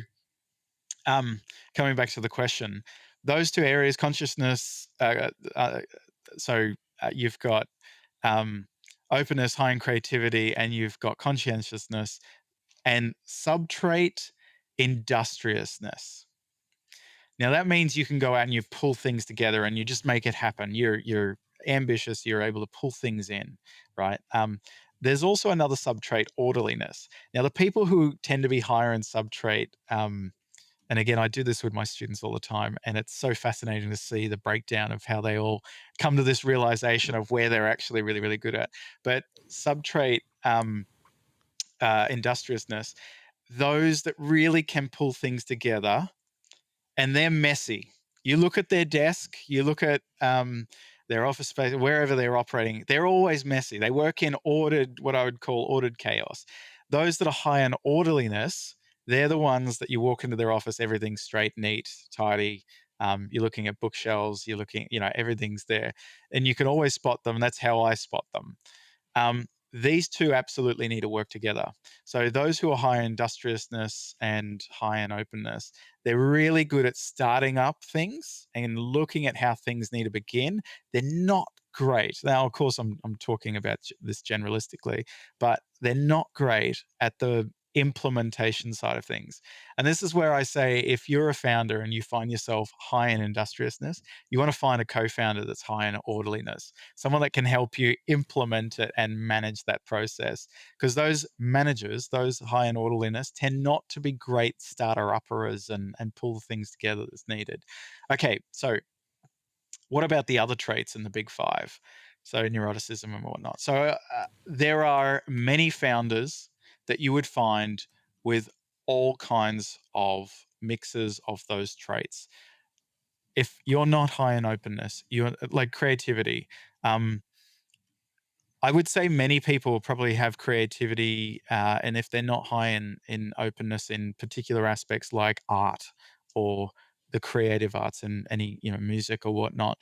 um, coming back to the question, those two areas, consciousness, you've got um, openness, high in creativity, and you've got conscientiousness and subtrait industriousness. Now that means you can go out and you pull things together and you just make it happen. You're ambitious. You're able to pull things in, right? There's also another subtrait, orderliness. Now the people who tend to be higher in subtrait, and again, I do this with my students all the time, and it's so fascinating to see the breakdown of how they all come to this realization of where they're actually really, really good at. But subtrait industriousness, those that really can pull things together, and they're messy. You look at their desk, you look at their office space, wherever they're operating, they're always messy. They work in ordered, what I would call ordered chaos. Those that are high in orderliness, they're the ones that you walk into their office, everything's straight, neat, tidy. You're looking at bookshelves, you're looking, everything's there. And you can always spot them. That's how I spot them. These two absolutely need to work together. So those who are high in industriousness and high in openness, they're really good at starting up things and looking at how things need to begin. They're not great. Now, of course, I'm talking about this generalistically, but they're not great at the implementation side of things. And this is where I say, if you're a founder and you find yourself high in industriousness, you want to find a co-founder that's high in orderliness, someone that can help you implement it and manage that process. Because those managers, those high in orderliness, tend not to be great starter-uppers and pull things together that's needed. Okay, so what about the other traits in the big five? So neuroticism and whatnot. So there are many founders that you would find with all kinds of mixes of those traits. If you're not high in openness, you're like creativity. I would say many people probably have creativity, and if they're not high in openness in particular aspects like art or the creative arts and any music or whatnot,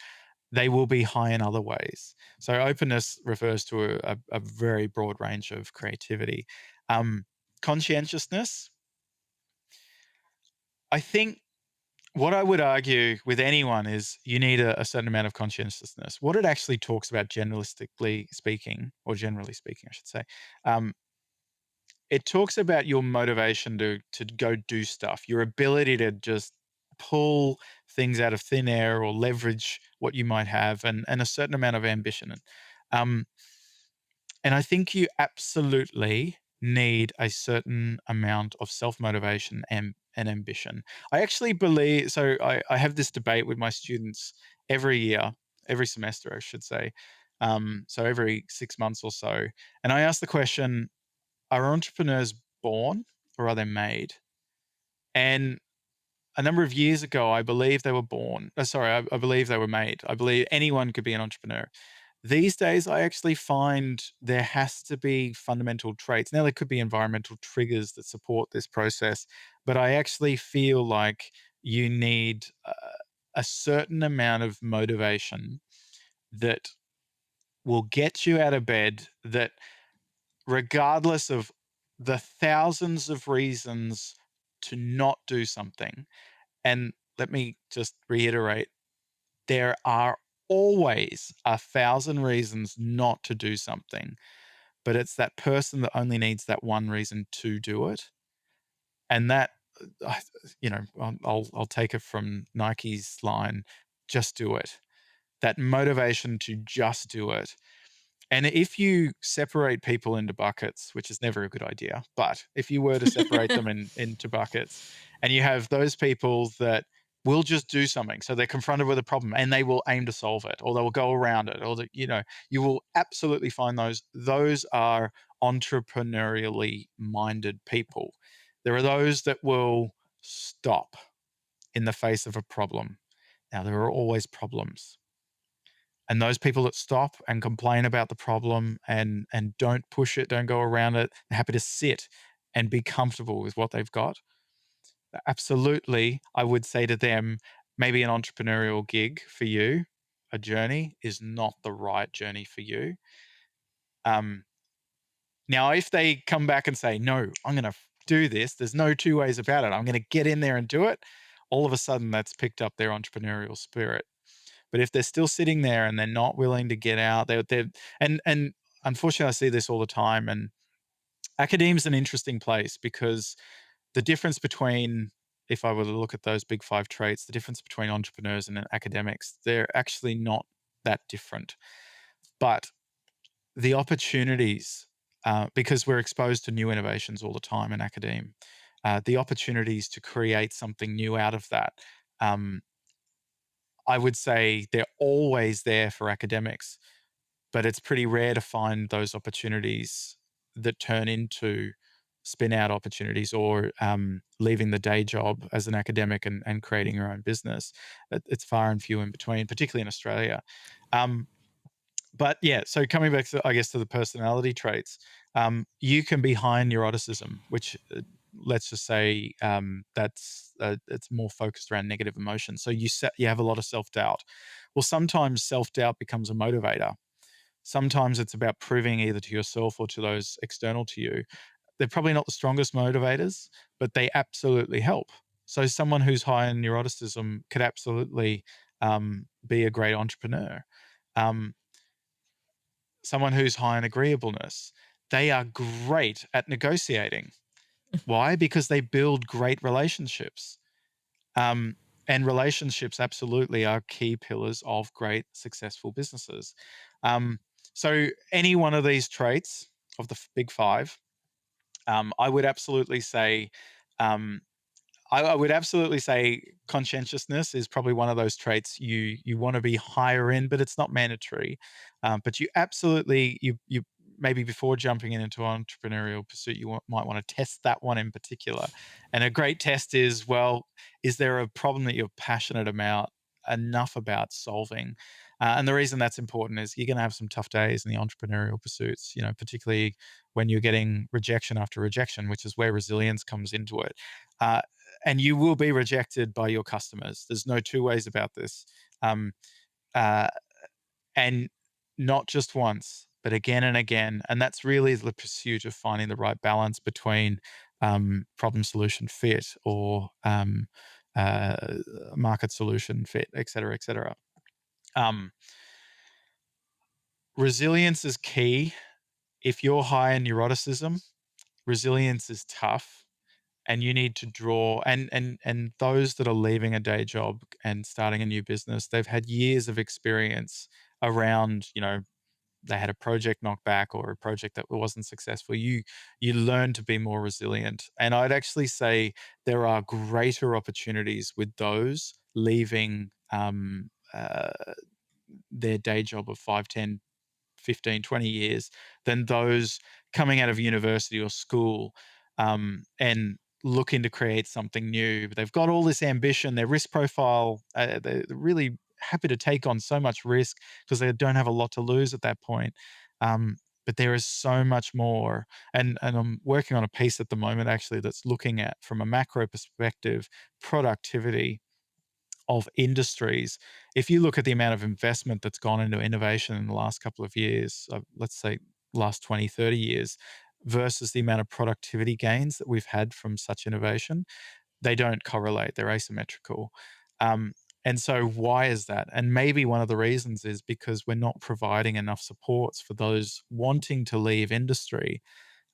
they will be high in other ways. So openness refers to a very broad range of creativity. Conscientiousness, I think what I would argue with anyone is you need a certain amount of conscientiousness. What it actually talks about, generalistically speaking, or generally speaking, I should say, um, it talks about your motivation to go do stuff, your ability to just pull things out of thin air or leverage what you might have, and a certain amount of ambition. Um, and I think you absolutely need a certain amount of self motivation and ambition. I actually believe so. I have this debate with my students every year, every semester, I should say. So every 6 months or so. And I ask the question, are entrepreneurs born or are they made? And a number of years ago, I believe they were born. I believe they were made. I believe anyone could be an entrepreneur. These days, I actually find there has to be fundamental traits. Now, there could be environmental triggers that support this process, but I actually feel like you need a certain amount of motivation that will get you out of bed, that regardless of the thousands of reasons to not do something, and let me just reiterate, there are always 1,000 reasons not to do something, but it's that person that only needs that one reason to do it. And that I, I'll take it from Nike's line, just do it. That motivation to just do it. And if you separate people into buckets, which is never a good idea, but if you were to separate them into buckets, and you have those people that will just do something, so they're confronted with a problem and they will aim to solve it, or they will go around it, or you will absolutely find those. Those are entrepreneurially minded people. There are those that will stop in the face of a problem. Now, there are always problems. And those people that stop and complain about the problem and don't push it, don't go around it, they're happy to sit and be comfortable with what they've got. Absolutely, I would say to them, maybe an entrepreneurial gig for you, a journey is not the right journey for you. Now, if they come back and say, no, I'm going to do this, there's no two ways about it, I'm going to get in there and do it, all of a sudden that's picked up their entrepreneurial spirit. But if they're still sitting there and they're not willing to get out, and unfortunately, I see this all the time. And academia is an interesting place because the difference between, if I were to look at those big five traits, the difference between entrepreneurs and academics, they're actually not that different. But the opportunities, because we're exposed to new innovations all the time in academia, the opportunities to create something new out of that. I would say they're always there for academics, but it's pretty rare to find those opportunities that turn into spin out opportunities, or leaving the day job as an academic and creating your own business. It's far and few in between, particularly in Australia. But yeah, so coming back to, I guess, to the personality traits, you can be high in neuroticism, which let's just say that's it's more focused around negative emotions. So you have a lot of self-doubt. Well, sometimes self-doubt becomes a motivator. Sometimes it's about proving either to yourself or to those external to you. They're probably not the strongest motivators, but they absolutely help. So someone who's high in neuroticism could absolutely be a great entrepreneur. Um, Someone who's high in agreeableness, they are great at negotiating. Why? Because they build great relationships. And relationships absolutely are key pillars of great successful businesses. So any one of these traits of the big five, I would absolutely say um, I would absolutely say conscientiousness is probably one of those traits you want to be higher in, but it's not mandatory. But you absolutely you maybe before jumping into entrepreneurial pursuit, might want to test that one in particular. And a great test is, well, is there a problem that you're passionate about enough about solving? And the reason that's important is you're going to have some tough days in the entrepreneurial pursuits, particularly when you're getting rejection after rejection, which is where resilience comes into it. Uh, and you will be rejected by your customers. There's no two ways about this. Um, uh, and not just once, but again and again. And that's really the pursuit of finding the right balance between problem solution fit, or uh, market solution fit, et cetera, et cetera. Resilience is key. If you're high in neuroticism, resilience is tough. And you need to draw, and those that are leaving a day job and starting a new business, they've had years of experience around, they had a project knocked back or a project that wasn't successful. You learn to be more resilient. And I'd actually say there are greater opportunities with those leaving their day job of 5, 10, 15, 20 years than those coming out of university or school and looking to create something new. But they've got all this ambition, their risk profile, they're really happy to take on so much risk because they don't have a lot to lose at that point. But there is so much more. And I'm working on a piece at the moment, actually, that's looking at, from a macro perspective, productivity of industries. If you look at the amount of investment that's gone into innovation in the last couple of years, let's say last 20, 30 years, versus the amount of productivity gains that we've had from such innovation, they don't correlate. They're asymmetrical. And so why is that? And maybe one of the reasons is because we're not providing enough supports for those wanting to leave industry.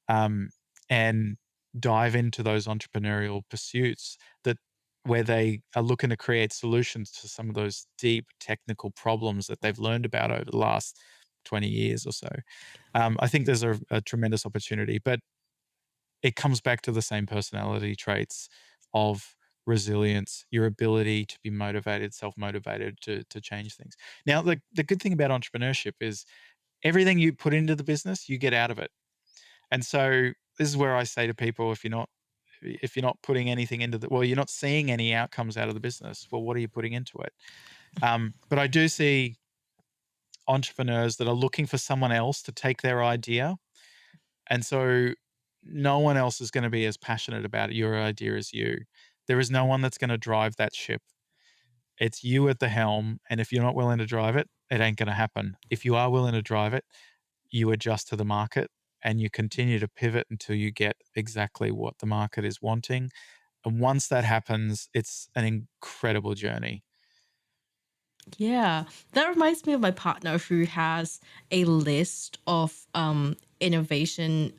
And dive into those entrepreneurial pursuits that where they are looking to create solutions to some of those deep technical problems that they've learned about over the last 20 years or so. I think there's a tremendous opportunity, but it comes back to the same personality traits of resilience, your ability to be motivated, self-motivated to change things. Now, the good thing about entrepreneurship is everything you put into the business, you get out of it. And so this is where I say to people, if you're not putting anything into the well, you're not seeing any outcomes out of the business. Well, what are you putting into it? But I do see entrepreneurs that are looking for someone else to take their idea. And so no one else is going to be as passionate about your idea as you. There is no one that's going to drive that ship. It's you at the helm. And if you're not willing to drive it, it ain't going to happen. If you are willing to drive it, you adjust to the market and you continue to pivot until you get exactly what the market is wanting. And once that happens, it's an incredible journey. Yeah, that reminds me of my partner who has a list of innovation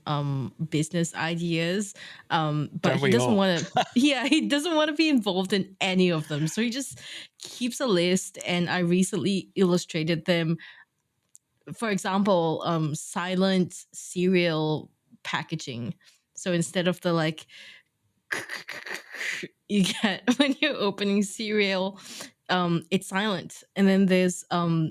business ideas, but Don't he we doesn't all? want to. Yeah, he doesn't want to be involved in any of them, so he just keeps a list. And I recently illustrated them. For example, silent cereal packaging. So instead of the like you get when you're opening cereal, it's silent. And then there's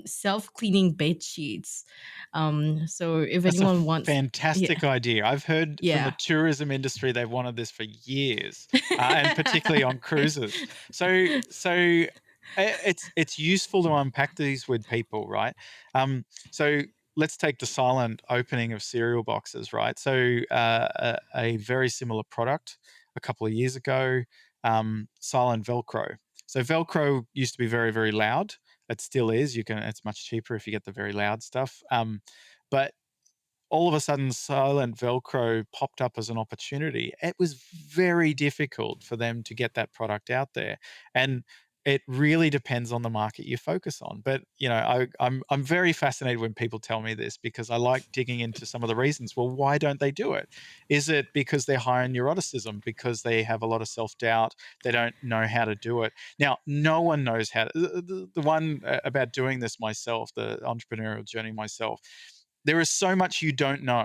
self-cleaning bed sheets. So if That's a anyone wants, yeah, fantastic idea. I've heard from the yeah. tourism industry they've wanted this for years, and particularly on cruises. So it's useful to unpack these with people, right? So let's take the silent opening of cereal boxes, right? So a very similar product a couple of years ago, silent Velcro. So Velcro used to be very, very loud. It still is. You can. It's much cheaper if you get the very loud stuff. But all of a sudden, silent Velcro popped up as an opportunity. It was very difficult for them to get that product out there, and it really depends on the market you focus on. But I'm very fascinated when people tell me this because I like digging into some of the reasons. Well, why don't they do it? Is it because they're high on neuroticism? Because they have a lot of self doubt? They don't know how to do it. Now, no one knows how. The one about doing this myself, the entrepreneurial journey myself, there is so much you don't know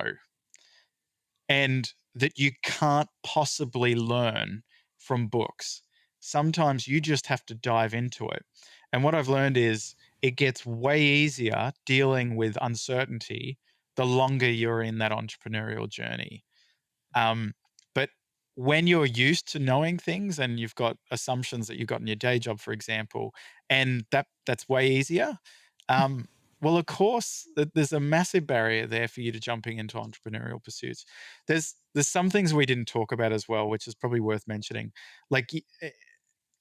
and that you can't possibly learn from books. Sometimes you just have to dive into it. And what I've learned is it gets way easier dealing with uncertainty the longer you're in that entrepreneurial journey. Um, but when you're used to knowing things and you've got assumptions that you've got in your day job, for example, and that's way easier, um, well, of course, there's a massive barrier there for you to jumping into entrepreneurial pursuits. There's some things we didn't talk about as well, which is probably worth mentioning. Like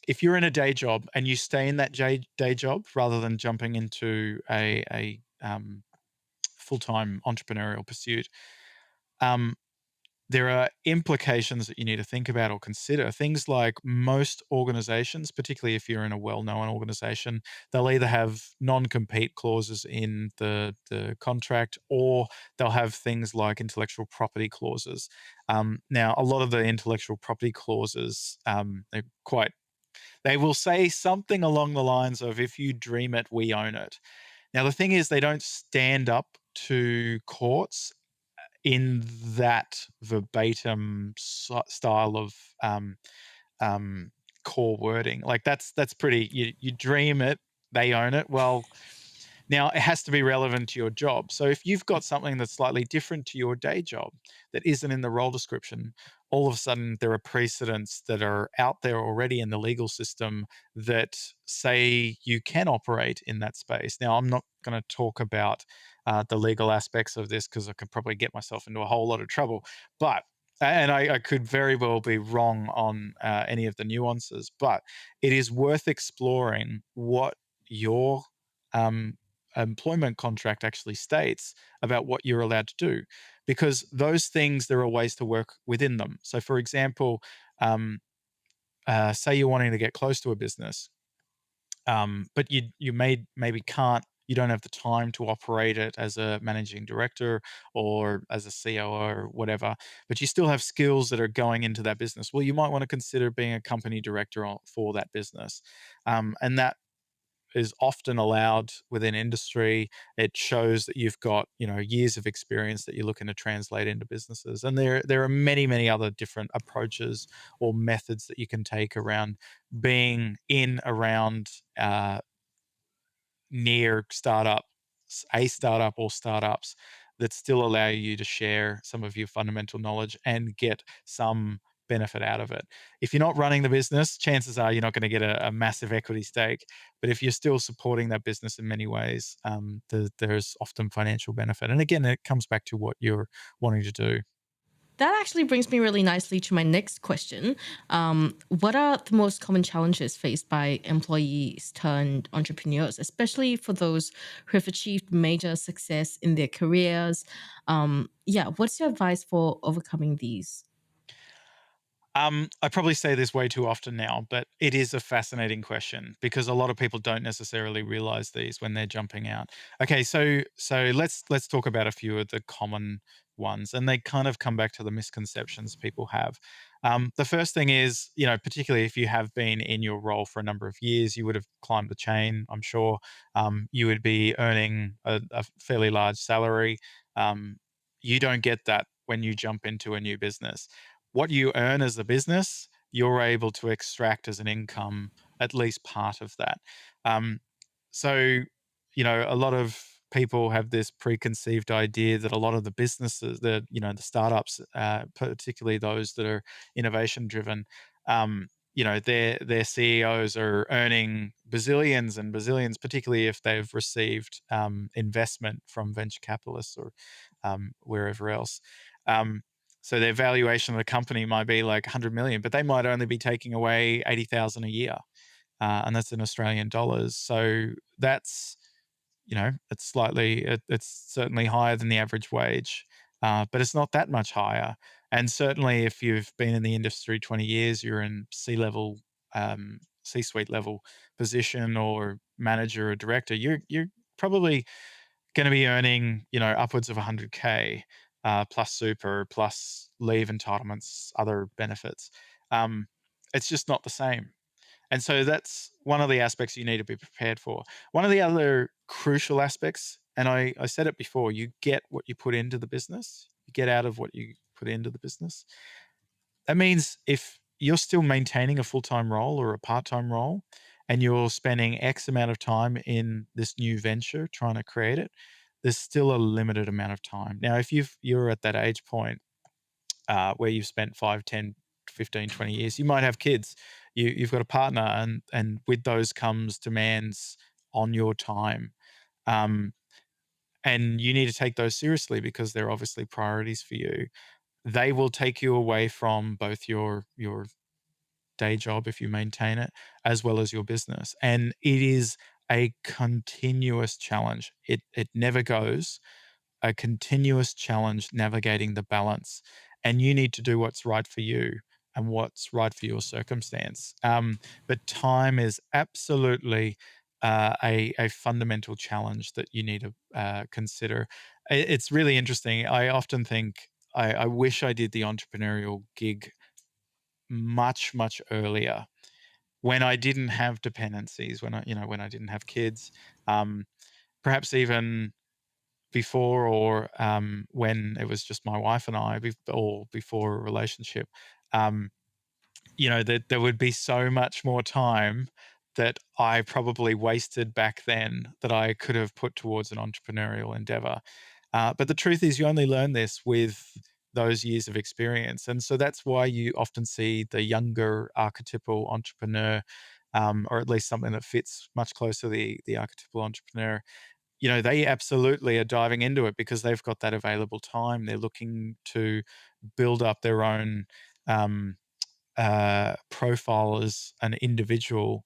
if you're in a day job and you stay in that day job rather than jumping into a full time entrepreneurial pursuit, um, there are implications that you need to think about or consider. Things like most organizations, particularly if you're in a well-known organization, they'll either have non-compete clauses in the contract, or they'll have things like intellectual property clauses. Now, a lot of the intellectual property clauses, they will say something along the lines of, if you dream it, we own it. Now, the thing is, they don't stand up to courts in that verbatim style of um, um, core wording. Like that's pretty. You dream it, they own it. Well, now it has to be relevant to your job. So if you've got something that's slightly different to your day job that isn't in the role description, all of a sudden there are precedents that are out there already in the legal system that say you can operate in that space. Now, I'm not going to talk about the legal aspects of this because I could probably get myself into a whole lot of trouble. But and I could very well be wrong on any of the nuances, but it is worth exploring what your um, employment contract actually states about what you're allowed to do, because those things, there are ways to work within them. So for example, um, say you're wanting to get close to a business, but you maybe can't You don't have the time to operate it as a managing director or as a COO or whatever, but you still have skills that are going into that business. Well, you might want to consider being a company director for that business. And that is often allowed within industry. It shows that you've got, years of experience that you're looking to translate into businesses. And there are many, many other different approaches or methods that you can take around being in around near a startup or startups that still allow you to share some of your fundamental knowledge and get some benefit out of it. If you're not running the business, chances are you're not going to get a massive equity stake. But if you're still supporting that business in many ways, there's often financial benefit. And again, it comes back to what you're wanting to do. That actually brings me really nicely to my next question. What are the most common challenges faced by employees turned entrepreneurs, especially for those who have achieved major success in their careers? Yeah, what's your advice for overcoming these? I probably say this way too often now, but it is a fascinating question because a lot of people don't necessarily realize these when they're jumping out. Okay, so let's talk about a few of the common ones, and they kind of come back to the misconceptions people have. The first thing is, particularly if you have been in your role for a number of years, you would have climbed the chain. I'm sure you would be earning a fairly large salary. Um, you don't get that when you jump into a new business. What you earn as a business, you're able to extract as an income at least part of that. Um, so, a lot of people have this preconceived idea that a lot of the businesses, the startups, particularly those that are innovation driven, their CEOs are earning bazillions and bazillions, particularly if they've received investment from venture capitalists or wherever else. Um, so their valuation of the company might be like 100 million, but they might only be taking away 80,000 a year, and that's in Australian dollars. So that's, it's certainly higher than the average wage, but it's not that much higher. And certainly, if you've been in the industry 20 years, you're in C-suite level position or manager or director. You're probably going to be earning, upwards of 100K, plus super, plus leave entitlements, other benefits. Um, it's just not the same. And so that's one of the aspects you need to be prepared for. One of the other crucial aspects, and I said it before, you get what you put into the business, you get out of what you put into the business. That means if you're still maintaining a full-time role or a part-time role and you're spending X amount of time in this new venture trying to create it, there's still a limited amount of time. Now, if you're at that age point where you've spent 5, 10, 15, 20 years, you might have kids, you've got a partner, and with those comes demands on your time. Um, and you need to take those seriously because they're obviously priorities for you. They will take you away from both your day job if you maintain it, as well as your business. And it is a continuous challenge. It never goes. A continuous challenge navigating the balance. And you need to do what's right for you and what's right for your circumstance. But time is absolutely a fundamental challenge that you need to consider. It's really interesting. I often think I wish I did the entrepreneurial gig much, much earlier when I didn't have dependencies, when I didn't have kids, um, perhaps even before or when it was just my wife and I, or before a relationship. Um, there would be so much more time that I probably wasted back then that I could have put towards an entrepreneurial endeavor. But the truth is, you only learn this with those years of experience. And so that's why you often see the younger archetypal entrepreneur, or at least something that fits much closer to the archetypal entrepreneur. They absolutely are diving into it because they've got that available time. They're looking to build up their own um, profile as an individual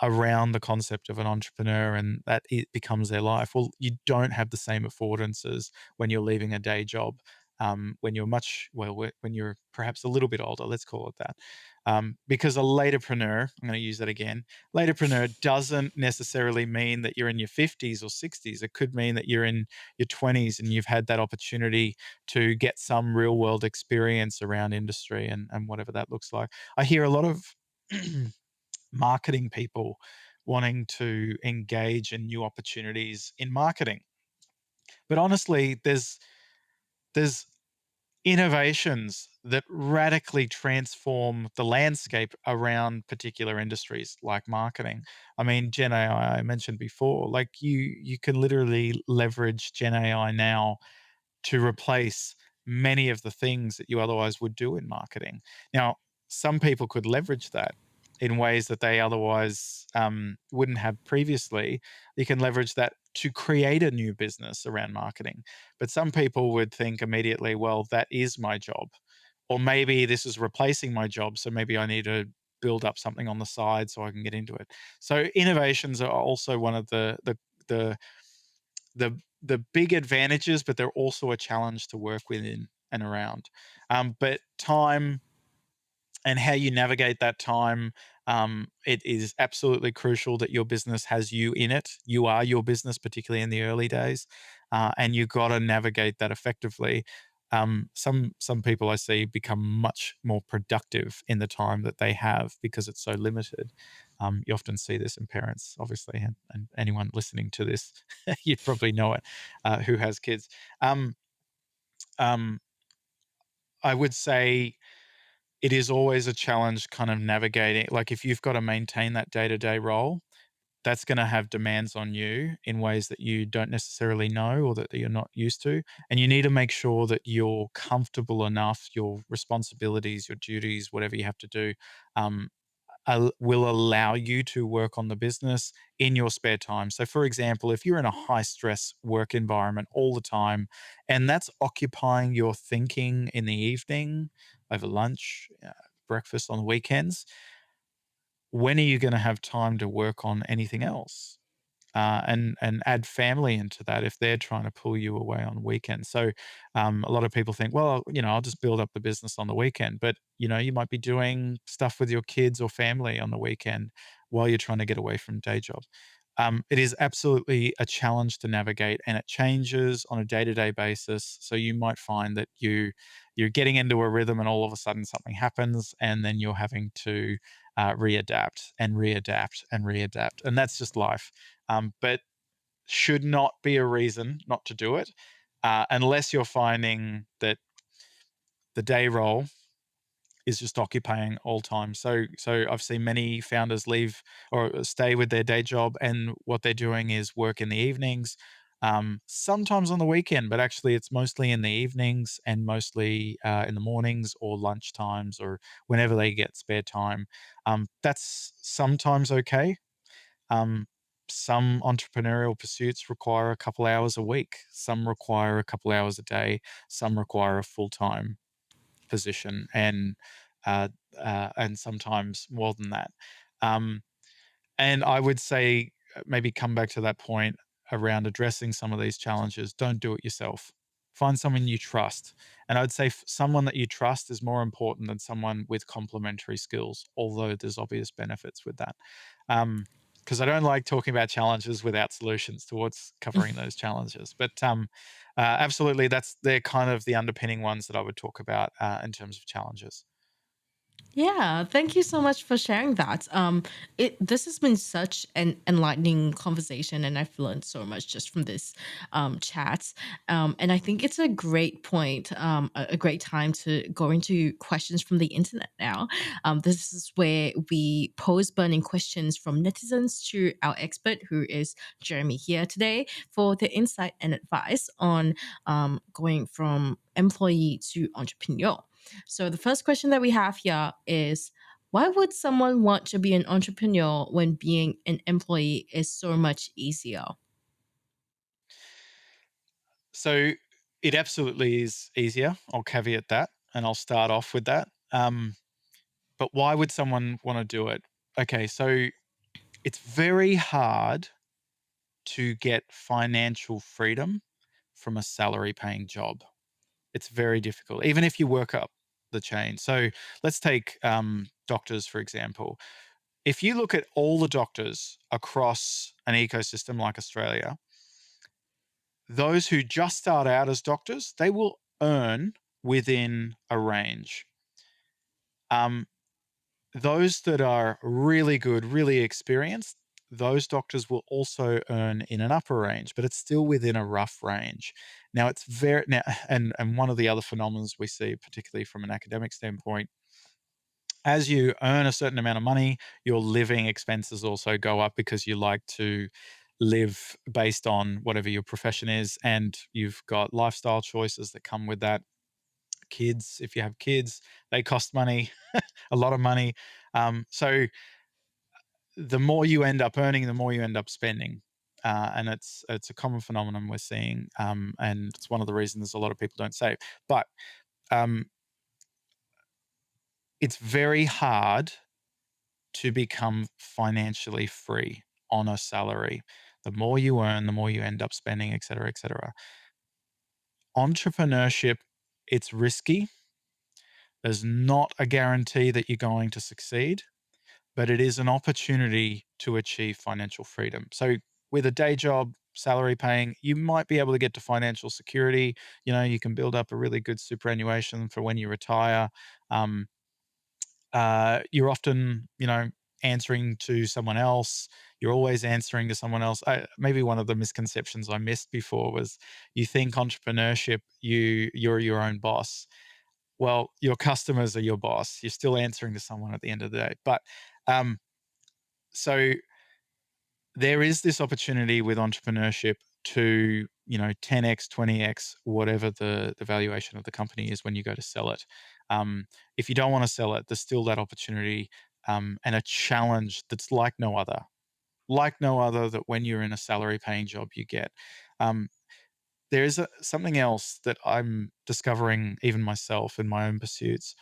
around the concept of an entrepreneur, and that it becomes their life. Well, you don't have the same affordances when you're leaving a day job. when you're when you're perhaps a little bit older, let's call it that. Because a laterpreneur, I'm going to use that again, laterpreneur doesn't necessarily mean that you're in your 50s or 60s. It could mean that you're in your 20s and you've had that opportunity to get some real world experience around industry and whatever that looks like. I hear a lot of marketing people wanting to engage in new opportunities in marketing. But honestly, there's innovations that radically transform the landscape around particular industries like marketing. I mean, Gen AI, I mentioned before, like you can literally leverage Gen AI now to replace many of the things that you otherwise would do in marketing. Now, some people could leverage that in ways that they otherwise wouldn't have previously. You can leverage that to create a new business around marketing. But some people would think immediately, well, that is my job. Or maybe this is replacing my job. So maybe I need to build up something on the side so I can get into it. So innovations are also one of the the big advantages, but they're also a challenge to work within and around. But time and how you navigate that time, it is absolutely crucial that your business has you in it. You are your business, particularly in the early days, and you got to navigate that effectively. Some people I see become much more productive in the time that they have because it's so limited. You often see this in parents, obviously, and anyone listening to this, you'd probably know it, who has kids. Um, um, I would say it is always a challenge kind of navigating, like, if you've gotta maintain that day-to-day role, that's gonna have demands on you in ways that you don't necessarily know or that you're not used to, and you need to make sure that you're comfortable enough, your responsibilities, your duties, whatever you have to do, um, will allow you to work on the business in your spare time. So, for example, if you're in a high stress work environment all the time, and that's occupying your thinking in the evening, over lunch, breakfast, on the weekends, when are you going to have time to work on anything else? And add family into that if they're trying to pull you away on weekends. So a lot of people think, well, I'll just build up the business on the weekend, but you might be doing stuff with your kids or family on the weekend while you're trying to get away from day job. It is absolutely a challenge to navigate, and it changes on a day-to-day basis. So you might find that you're getting into a rhythm, and all of a sudden something happens, and then you're having to readapt and readapt and readapt, and that's just life. But should not be a reason not to do it, unless you're finding that the day role is just occupying all time. So I've seen many founders leave or stay with their day job, and what they're doing is work in the evenings, sometimes on the weekend, but actually it's mostly in the evenings and mostly in the mornings or lunch times or whenever they get spare time. That's sometimes okay. Um, some entrepreneurial pursuits require a couple hours a week. Some require a couple hours a day. Some require a full time position, uh, and sometimes more than that. Um, and I would say maybe come back to that point around addressing some of these challenges. Don't do it yourself. Find someone you trust. And I'd say someone that you trust is more important than someone with complementary skills, although there's obvious benefits with that. Because I don't like talking about challenges without solutions towards covering those challenges. But absolutely, they're kind of the underpinning ones that I would talk about in terms of challenges. Yeah, thank you so much for sharing that. This has been such an enlightening conversation, and I've learned so much just from this chat. And I think it's a great point, a great time to go into questions from the internet now. This is where we pose burning questions from netizens to our expert, who is Jeremy here today, for the insight and advice on going from employee to entrepreneur. So the first question that we have here is, why would someone want to be an entrepreneur when being an employee is so much easier? So it absolutely is easier. I'll caveat that and I'll start off with that. But why would someone want to do it? Okay, so it's very hard to get financial freedom from a salary paying job. It's very difficult, even if you work up the chain. So let's take doctors, for example. If you look at all the doctors across an ecosystem like Australia, those who just start out as doctors, they will earn within a range. Um, those that are really good, really experienced, those doctors will also earn in an upper range, but it's still within a rough range. Now it's very now, and one of the other phenomena we see, particularly from an academic standpoint, as you earn a certain amount of money, your living expenses also go up because you like to live based on whatever your profession is, and you've got lifestyle choices that come with that. Kids, if you have kids, they cost money, a lot of money. So the more you end up earning, the more you end up spending. And it's a common phenomenon we're seeing, and it's one of the reasons a lot of people don't save. But um, it's very hard to become financially free on a salary. The more you earn, the more you end up spending, et cetera, et cetera. Entrepreneurship, it's risky. There's not a guarantee that you're going to succeed, but it is an opportunity to achieve financial freedom. So with a day job, salary paying, you might be able to get to financial security. You can build up a really good superannuation for when you retire. Um, you're often, answering to someone else. You're always answering to someone else. Maybe one of the misconceptions I missed before was you think entrepreneurship, you're your own boss. Well, your customers are your boss. You're still answering to someone at the end of the day. But um, so there is this opportunity with entrepreneurship to 10x 20x whatever the valuation of the company is when you go to sell it. If you don't want to sell it, there's still that opportunity, and a challenge that's like no other that when you're in a salary paying job you get. um, there is something else that I'm discovering even myself in my own pursuits.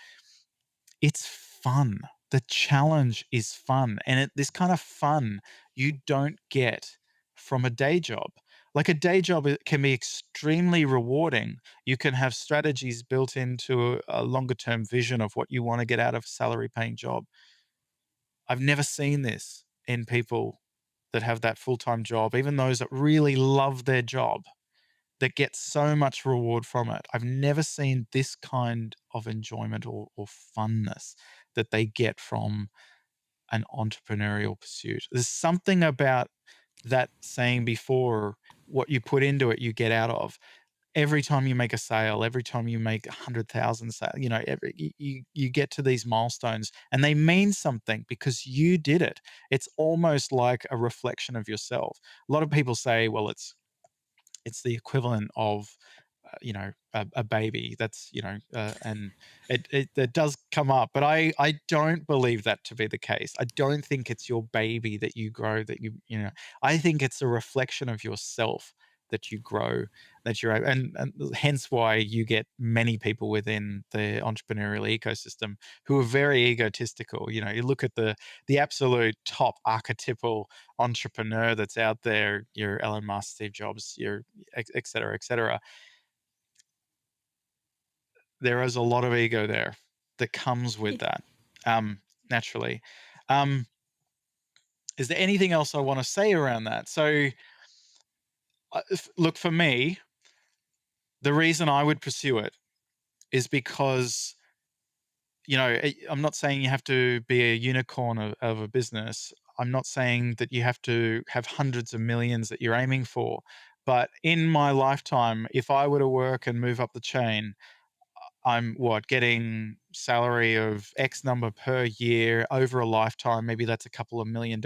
It's fun. The challenge is fun, and this kind of fun you don't get from a day job. Like a day job, it can be extremely rewarding. You can have strategies built into a longer term vision of what you want to get out of a salary paying job. I've never seen this in people that have that full time job, even those that really love their job, that get so much reward from it. I've never seen this kind of enjoyment or funness that they get from an entrepreneurial pursuit. There's something about that saying before, what you put into it, you get out of. Every time you make a sale, every time you make 100,000 sale, you get to these milestones and they mean something because you did it. It's almost like a reflection of yourself. A lot of people say, well, it's the equivalent of a baby that's and it does come up, but I don't believe that to be the case. I don't think it's your baby that you grow, that I think it's a reflection of yourself that you grow, that you're and hence why you get many people within the entrepreneurial ecosystem who are very egotistical. You look at the absolute top archetypal entrepreneur that's out there, your Elon Musk, Steve Jobs, your et cetera, et cetera. There is a lot of ego there that comes with that, naturally. Um, is there anything else I want to say around that? So, look, for me, the reason I would pursue it is because, I'm not saying you have to be a unicorn of a business. I'm not saying that you have to have hundreds of millions that you're aiming for. But in my lifetime, if I were to work and move up the chain, I'm getting salary of X number per year over a lifetime. Maybe that's a couple of $1 million.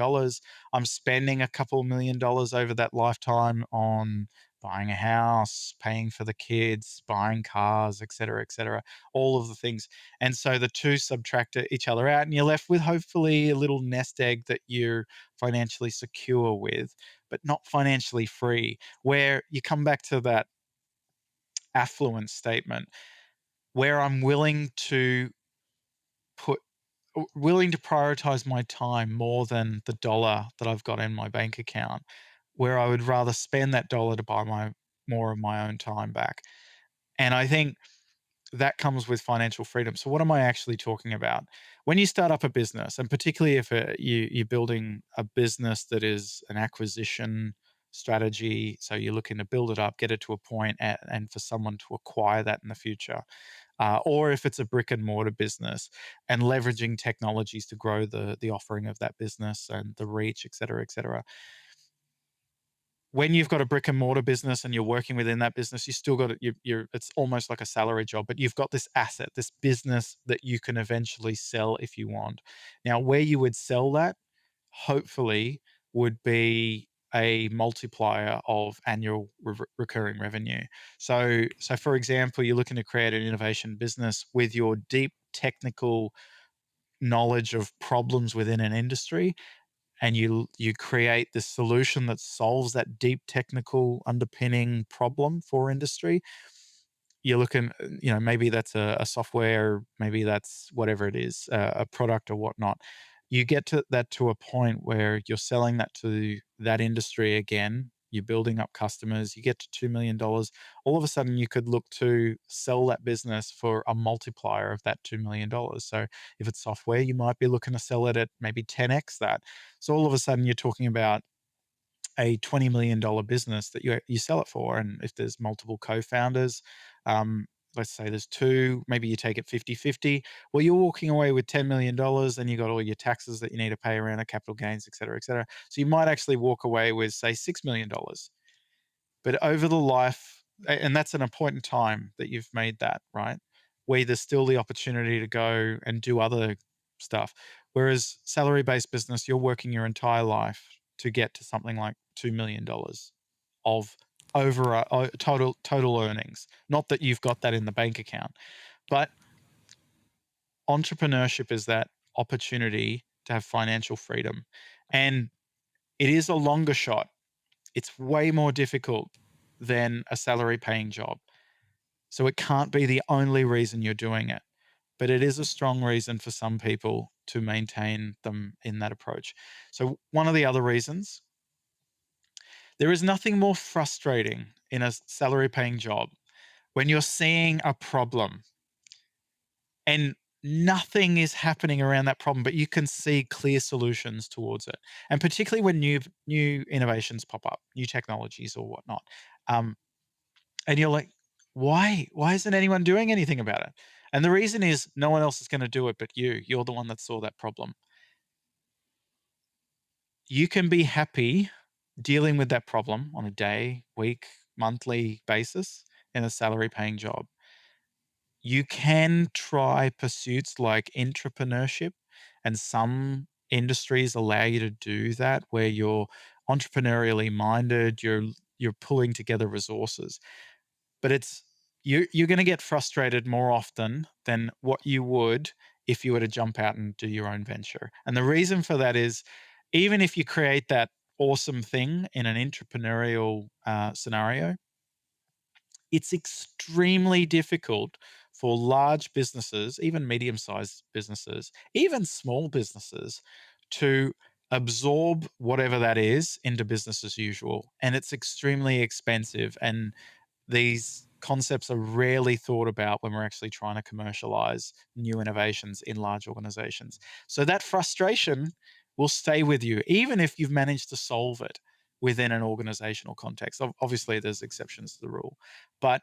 I'm spending a couple of $1 million over that lifetime on buying a house, paying for the kids, buying cars, et cetera, all of the things. And so the two subtract each other out, and you're left with hopefully a little nest egg that you're financially secure with, but not financially free, where you come back to that affluence statement where I'm put willing to prioritize my time more than the dollar that I've got in my bank account, where I would rather spend that dollar to buy more of my own time back. And I think that comes with financial freedom. So what am I actually talking about? When you start up a business, and particularly if you're building a business that is an acquisition strategy, so you're looking to build it up, get it to a point, and for someone to acquire that in the future, or if it's a brick and mortar business and leveraging technologies to grow the offering of that business and the reach, et cetera, et cetera. When you've got a brick and mortar business and you're working within that business, you still got it. You're it's almost like a salary job, but you've got this asset, this business that you can eventually sell if you want. Now, where you would sell that, hopefully, would be a multiplier of annual recurring revenue. So for example, you're looking to create an innovation business with your deep technical knowledge of problems within an industry, and you create this solution that solves that deep technical underpinning problem for industry. You're looking, maybe that's a software, maybe that's whatever it is, a product or whatnot. You get to that to a point where you're selling that to that industry again. You're building up customers. You get to $2 million. All of a sudden, you could look to sell that business for a multiplier of that $2 million. So if it's software, you might be looking to sell it at maybe 10x that. So all of a sudden, you're talking about a $20 million business that you sell it for. And if there's multiple co-founders, um, let's say there's two, maybe you take it 50-50. Well, you're walking away with $10 million, and you got all your taxes that you need to pay around a capital gains, et cetera, et cetera. So you might actually walk away with, say, $6 million. But over the life, and that's an point in time that you've made that, right? Where there's still the opportunity to go and do other stuff. Whereas salary-based business, you're working your entire life to get to something like $2 million of total earnings. Not that you've got that in the bank account, but entrepreneurship is that opportunity to have financial freedom. And it is a longer shot. It's way more difficult than a salary paying job. So it can't be the only reason you're doing it, but it is a strong reason for some people to maintain them in that approach. So, one of the other reasons, there is nothing more frustrating in a salary paying job when you're seeing a problem and nothing is happening around that problem, but you can see clear solutions towards it. And particularly when new innovations pop up, new technologies or whatnot. Um, And you're like, "Why isn't anyone doing anything about it?" And the reason is no one else is gonna do it but you. You're the one that saw that problem. You can be happy dealing with that problem on a day, week, monthly basis in a salary paying job. You can try pursuits like entrepreneurship, and some industries allow you to do that, where you're entrepreneurially minded, you're pulling together resources. But you're gonna get frustrated more often than what you would if you were to jump out and do your own venture. And the reason for that is, even if you create that awesome thing in an entrepreneurial scenario, it's extremely difficult for large businesses, even medium-sized businesses, even small businesses, to absorb whatever that is into business as usual. And it's extremely expensive, and these concepts are rarely thought about when we're actually trying to commercialize new innovations in large organizations. So that frustration will stay with you, even if you've managed to solve it within an organizational context. Obviously, there's exceptions to the rule. But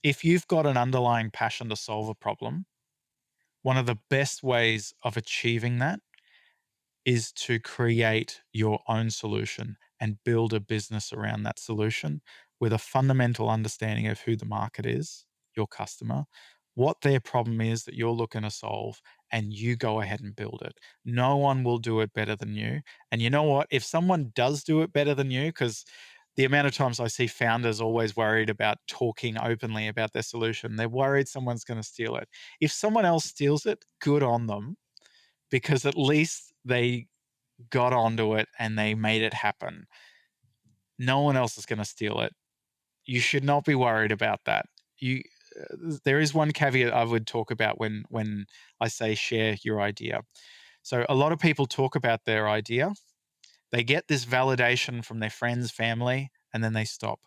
if you've got an underlying passion to solve a problem, one of the best ways of achieving that is to create your own solution and build a business around that solution with a fundamental understanding of who the market is, your customer, what their problem is that you're looking to solve, and you go ahead and build it. No one will do it better than you. And you know what? If someone does do it better than you, because the amount of times I see founders always worried about talking openly about their solution, they're worried someone's going to steal it. If someone else steals it, good on them, because at least they got onto it and they made it happen. No one else is going to steal it. You should not be worried about that. You There is one caveat I would talk about when I say share your idea. So a lot of people talk about their idea. They get this validation from their friends, family, and then they stop.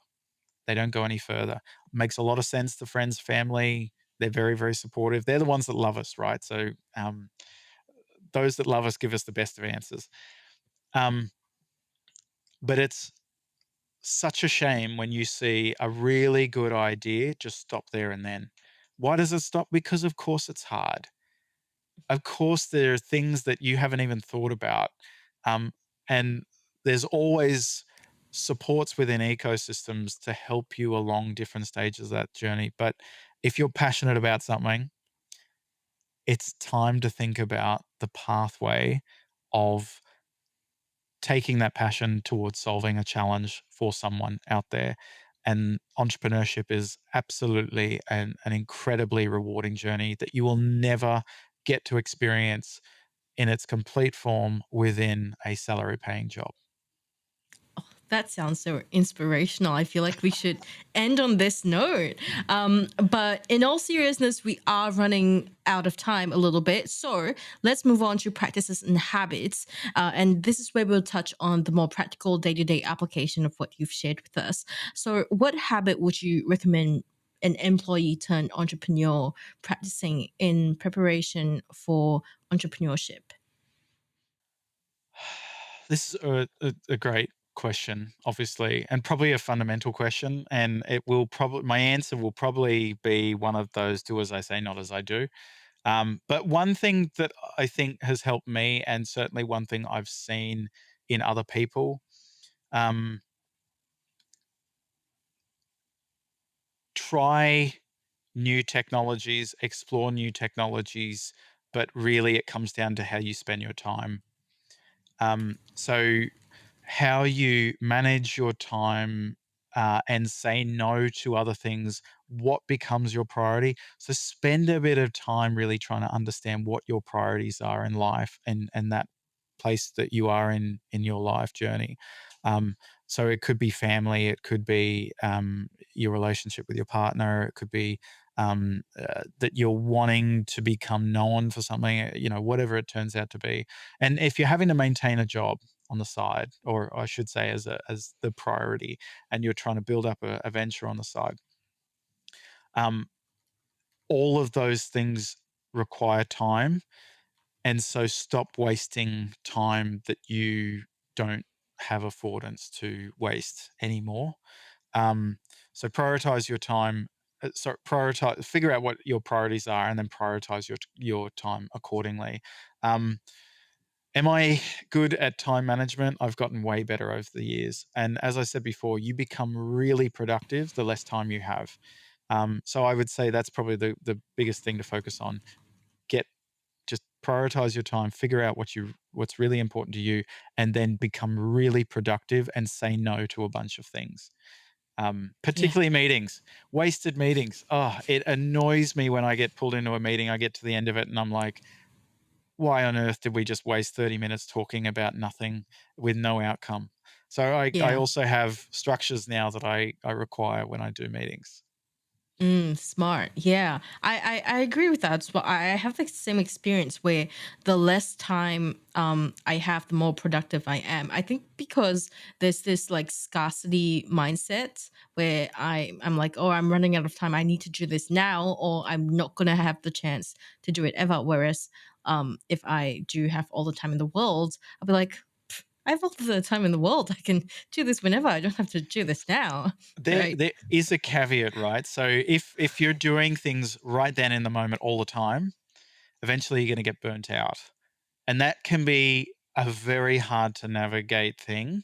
They don't go any further. Makes a lot of sense to friends, family. They're very, very supportive. They're the ones that love us, right? So those that love us give us the best of answers. Um, but it's such a shame when you see a really good idea just stop there and then. Why does it stop? Because of course it's hard. Of course there are things that you haven't even thought about. Um, and there's always supports within ecosystems to help you along different stages of that journey. But if you're passionate about something, it's time to think about the pathway of taking that passion towards solving a challenge for someone out there. And entrepreneurship is absolutely an incredibly rewarding journey that you will never get to experience in its complete form within a salary paying job. That sounds so inspirational. I feel like we should end on this note. But in all seriousness, we are running out of time a little bit. So let's move on to practices and habits. And this is where we'll touch on the more practical day to day application of what you've shared with us. So, what habit would you recommend an employee turned entrepreneur practicing in preparation for entrepreneurship? This is a great question, obviously, and probably a fundamental question. And it will probably, my answer will probably be one of those do as I say, not as I do. But one thing that I think has helped me, and certainly one thing I've seen in other people, um, try new technologies, explore new technologies, but really it comes down to how you spend your time. So how you manage your time and say no to other things, what becomes your priority. So spend a bit of time really trying to understand what your priorities are in life and that place that you are in your life journey. Um, so it could be family, it could be your relationship with your partner, it could be that you're wanting to become known for something, whatever it turns out to be. And if you're having to maintain a job on the side, or I should say as the priority, and you're trying to build up a venture on the side, um, all of those things require time. And so stop wasting time that you don't have affordance to waste anymore. Um, so prioritize your time. Prioritize, figure out what your priorities are, and then prioritize your time accordingly. Um, Am I good at time management? I've gotten way better over the years. And as I said before, you become really productive the less time you have. So I would say that's probably the biggest thing to focus on. Get Just prioritize your time, figure out what's really important to you, and then become really productive and say no to a bunch of things. Yeah. Particularly meetings, wasted meetings. Oh, it annoys me when I get pulled into a meeting. I get to the end of it and I'm like, why on earth did we just waste 30 minutes talking about nothing with no outcome? So I Yeah. also have structures now that I require when I do meetings. Smart. Yeah. I agree with that. So I have the same experience where the less time I have, the more productive I am. I think because there's this like scarcity mindset where I'm like, oh, I'm running out of time. I need to do this now, or I'm not gonna have the chance to do it ever. Whereas if I do have all the time in the world, I'll be like, "Pff, I have all the time in the world. I can do this whenever. I don't have to do this now. There Right. there is a caveat, right? So if you're doing things right then in the moment all the time, eventually you're gonna get burnt out. And that can be a very hard to navigate thing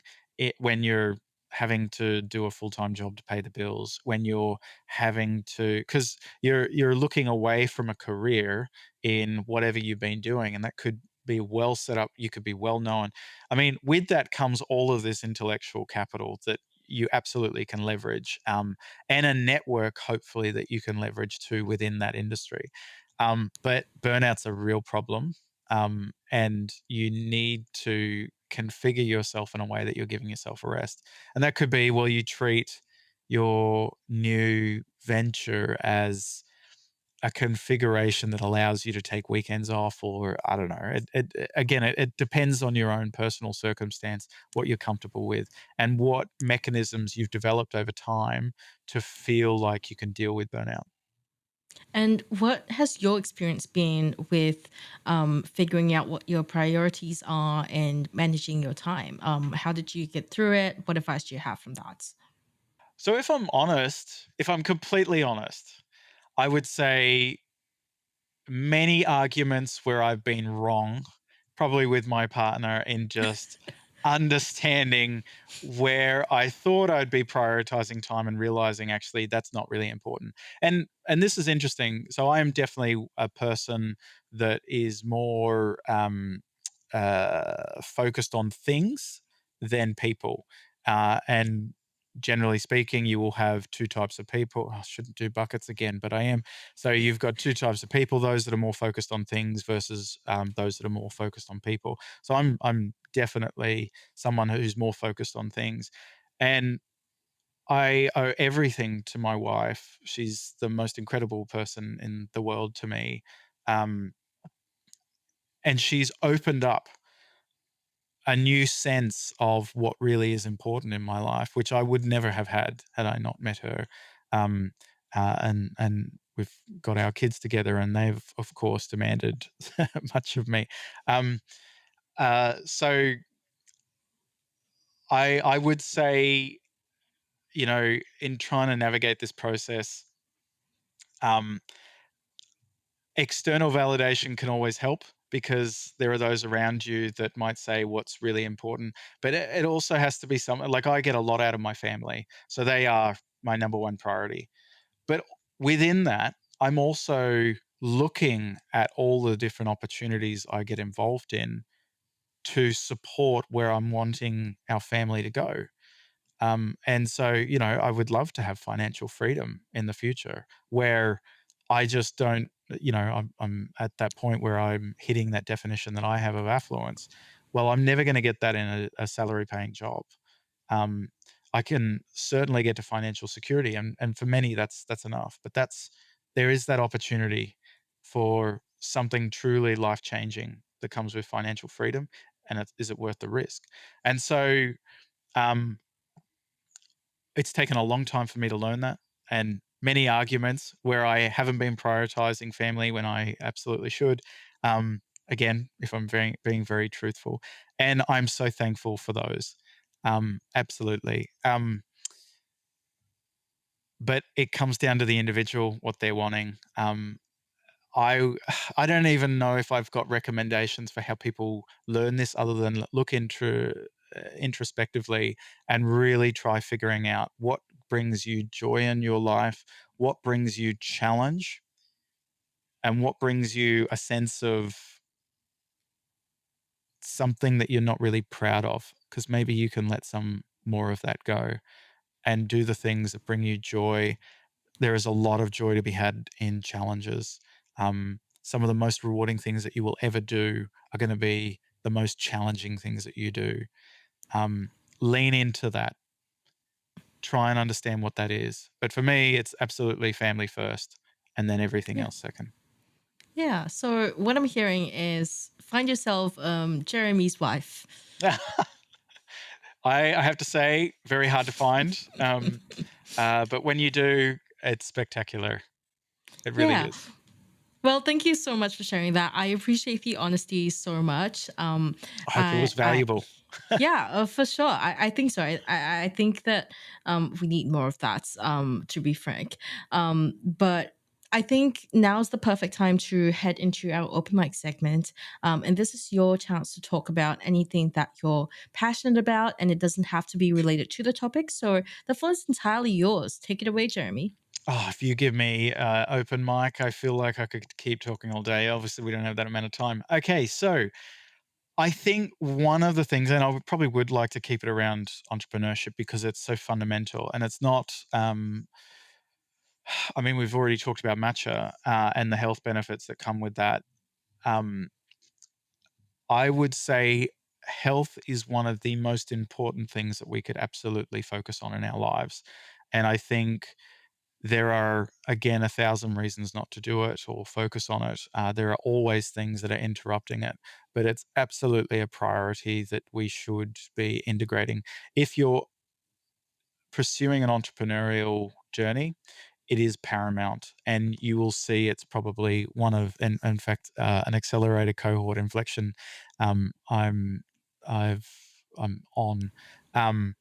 when you're having to do a full-time job to pay the bills, when you're having to, because you're looking away from a career in whatever you've been doing, and that could be well set up, you could be well known. I mean, with that comes all of this intellectual capital that you absolutely can leverage, and a network, hopefully, that you can leverage too within that industry. But burnout's a real problem, and you need to configure yourself in a way that you're giving yourself a rest. And that could be, well, you treat your new venture as a configuration that allows you to take weekends off, or I don't know. It depends on your own personal circumstance, what you're comfortable with, and what mechanisms you've developed over time to feel like you can deal with burnout. And what has your experience been with figuring out what your priorities are and managing your time? How did you get through it? What advice do you have from that? So if I'm completely honest, I would say many arguments where I've been wrong, probably with my partner, in just understanding where I thought I'd be prioritizing time and realizing actually that's not really important. And this is interesting. So I am definitely a person that is more focused on things than people. And generally speaking, you will have two types of people. I shouldn't do buckets again, but I am. So you've got two types of people: those that are more focused on things versus those that are more focused on people. So I'm definitely someone who's more focused on things, and I owe everything to my wife. She's the most incredible person in the world to me, um, and she's opened up a new sense of what really is important in my life, which I would never have had I not met her. Um, and we've got our kids together, and they've of course demanded much of me. Um, so I would say, in trying to navigate this process, um, external validation can always help, because there are those around you that might say what's really important. But it also has to be something like, I get a lot out of my family. So they are my number one priority. But within that, I'm also looking at all the different opportunities I get involved in to support where I'm wanting our family to go. And so, I would love to have financial freedom in the future, where I just don't, I'm at that point where I'm hitting that definition that I have of affluence. Well, I'm never going to get that in a salary paying job. Um, I can certainly get to financial security, and for many that's enough. But there is that opportunity for something truly life changing that comes with financial freedom, and is it worth the risk? And so, um, it's taken a long time for me to learn that, and many arguments where I haven't been prioritizing family when I absolutely should. Again, if I'm being very truthful, and I'm so thankful for those. Absolutely. But it comes down to the individual, what they're wanting. I I don't even know if I've got recommendations for how people learn this, other than look introspectively and really try figuring out what brings you joy in your life, what brings you challenge, and what brings you a sense of something that you're not really proud of, because maybe you can let some more of that go and do the things that bring you joy. There is a lot of joy to be had in challenges. Some of the most rewarding things that you will ever do are going to be the most challenging things that you do. Um, Lean into that. Try and understand what that is. But for me, it's absolutely family first, and then everything Yeah. else second. Yeah. So what I'm hearing is find yourself Jeremy's wife. I have to say, very hard to find. But when you do, it's spectacular. It really Yeah. is. Well, thank you so much for sharing that. I appreciate the honesty so much. I hope it was I valuable. Yeah, for sure. I think so. I think that we need more of that, to be frank. But I think now's the perfect time to head into our open mic segment. And this is your chance to talk about anything that you're passionate about, and it doesn't have to be related to the topic. So the floor is entirely yours. Take it away, Jeremy. Oh, if you give me open mic, I feel like I could keep talking all day. Obviously, we don't have that amount of time. Okay, so I think one of the things, and probably would like to keep it around entrepreneurship, because it's so fundamental, and it's not. I mean, we've already talked about matcha and the health benefits that come with that. Um, I would say health is one of the most important things that we could absolutely focus on in our lives, and I think there are, again, 1,000 reasons not to do it or focus on it. There are always things that are interrupting it, but it's absolutely a priority that we should be integrating. If you're pursuing an entrepreneurial journey, it is paramount, and you will see it's probably one of, in fact, an accelerated cohort inflection. I'm I've I'm on. Um,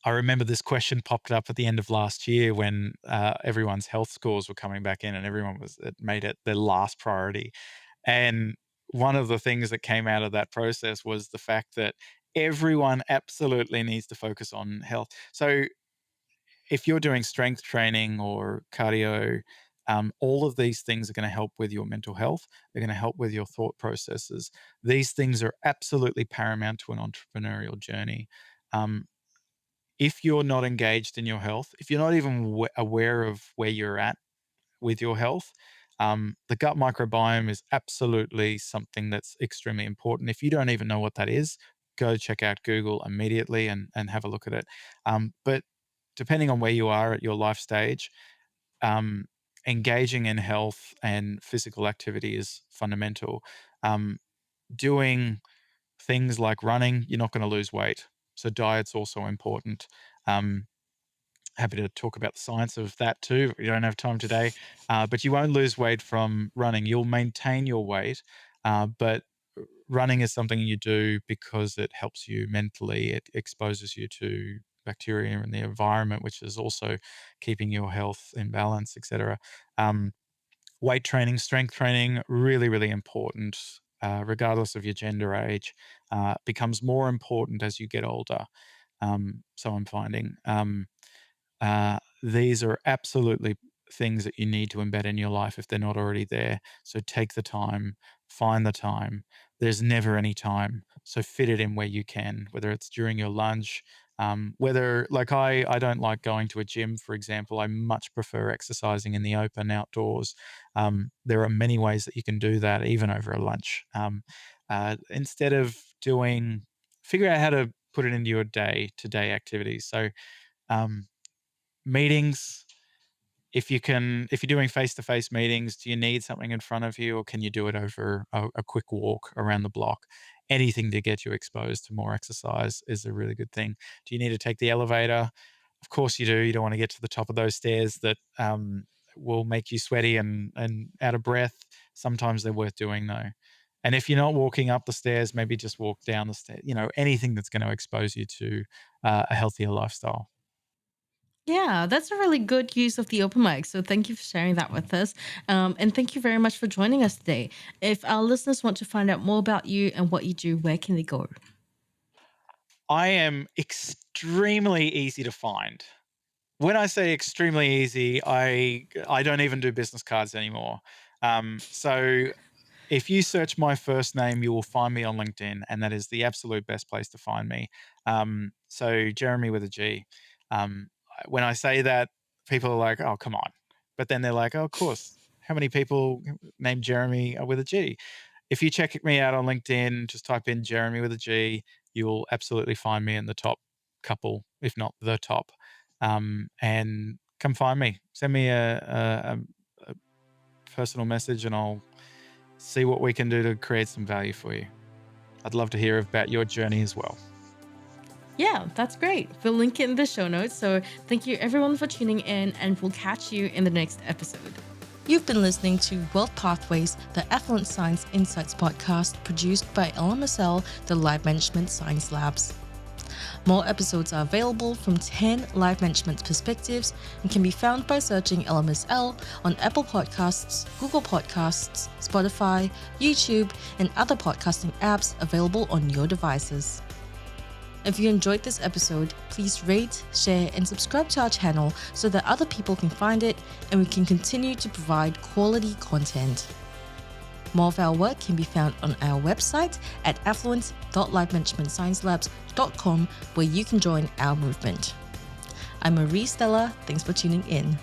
I remember this question popped up at the end of last year when everyone's health scores were coming back in, and everyone was it made it their last priority. And one of the things that came out of that process was the fact that everyone absolutely needs to focus on health. So if you're doing strength training or cardio, all of these things are going to help with your mental health. They're going to help with your thought processes. These things are absolutely paramount to an entrepreneurial journey. Um, if you're not engaged in your health, if you're not even aware of where you're at with your health, the gut microbiome is absolutely something that's extremely important. If you don't even know what that is, go check out Google immediately and have a look at it. But depending on where you are at your life stage, um, engaging in health and physical activity is fundamental. Um, doing things like running, you're not going to lose weight. So diet's also important. Um, Happy to talk about the science of that too. We don't have time today, but you won't lose weight from running. You'll maintain your weight, but running is something you do because it helps you mentally. It exposes you to bacteria in the environment, which is also keeping your health in balance, etc. Um, Weight training, strength training, really, really important, regardless of your gender, age, becomes more important as you get older. So I'm finding. These are absolutely things that you need to embed in your life if they're not already there. So take the time, find the time. There's never any time. So fit it in where you can, whether it's during your lunch, whether like I don't like going to a gym, for example. I much prefer exercising in the open outdoors. There are many ways that you can do that, even over a lunch. Instead of figure out how to put it into your day-to-day activities. So um, meetings, if you're doing face-to-face meetings, do you need something in front of you, or can you do it over a quick walk around the block? Anything to get you exposed to more exercise is a really good thing. Do you need to take the elevator? Of course you do. You don't want to get to the top of those stairs that will make you sweaty and out of breath. Sometimes they're worth doing though. And if you're not walking up the stairs, maybe just walk down the stairs. Anything that's going to expose you to a healthier lifestyle. Yeah, that's a really good use of the open mic. So thank you for sharing that with us. And thank you very much for joining us today. If our listeners want to find out more about you and what you do, where can they go? I am extremely easy to find. When I say extremely easy, I don't even do business cards anymore. So if you search my first name, you will find me on LinkedIn, and that is the absolute best place to find me. So Jeremy with a G. When I say that, people are like, "Oh, come on," but then they're like, "Oh, of course. How many people named Jeremy with a G?" If you check me out on LinkedIn, just type in Jeremy with a G, you'll absolutely find me in the top couple, if not the top. And come find me. Send me a personal message, and I'll see what we can do to create some value for you. I'd love to hear about your journey as well. Yeah, that's great. We'll link it in the show notes. So thank you everyone for tuning in, and we'll catch you in the next episode. You've been listening to Wealth Pathways, the Affluence Science Insights Podcast, produced by LMSL, the Life Management Science Labs. More episodes are available from 10 life management perspectives and can be found by searching LMSL on Apple Podcasts, Google Podcasts, Spotify, YouTube, and other podcasting apps available on your devices. If you enjoyed this episode, please rate, share, and subscribe to our channel so that other people can find it and we can continue to provide quality content. More of our work can be found on our website at affluence.lifemanagementsciencelabs.com, where you can join our movement. I'm Marie Stella. Thanks for tuning in.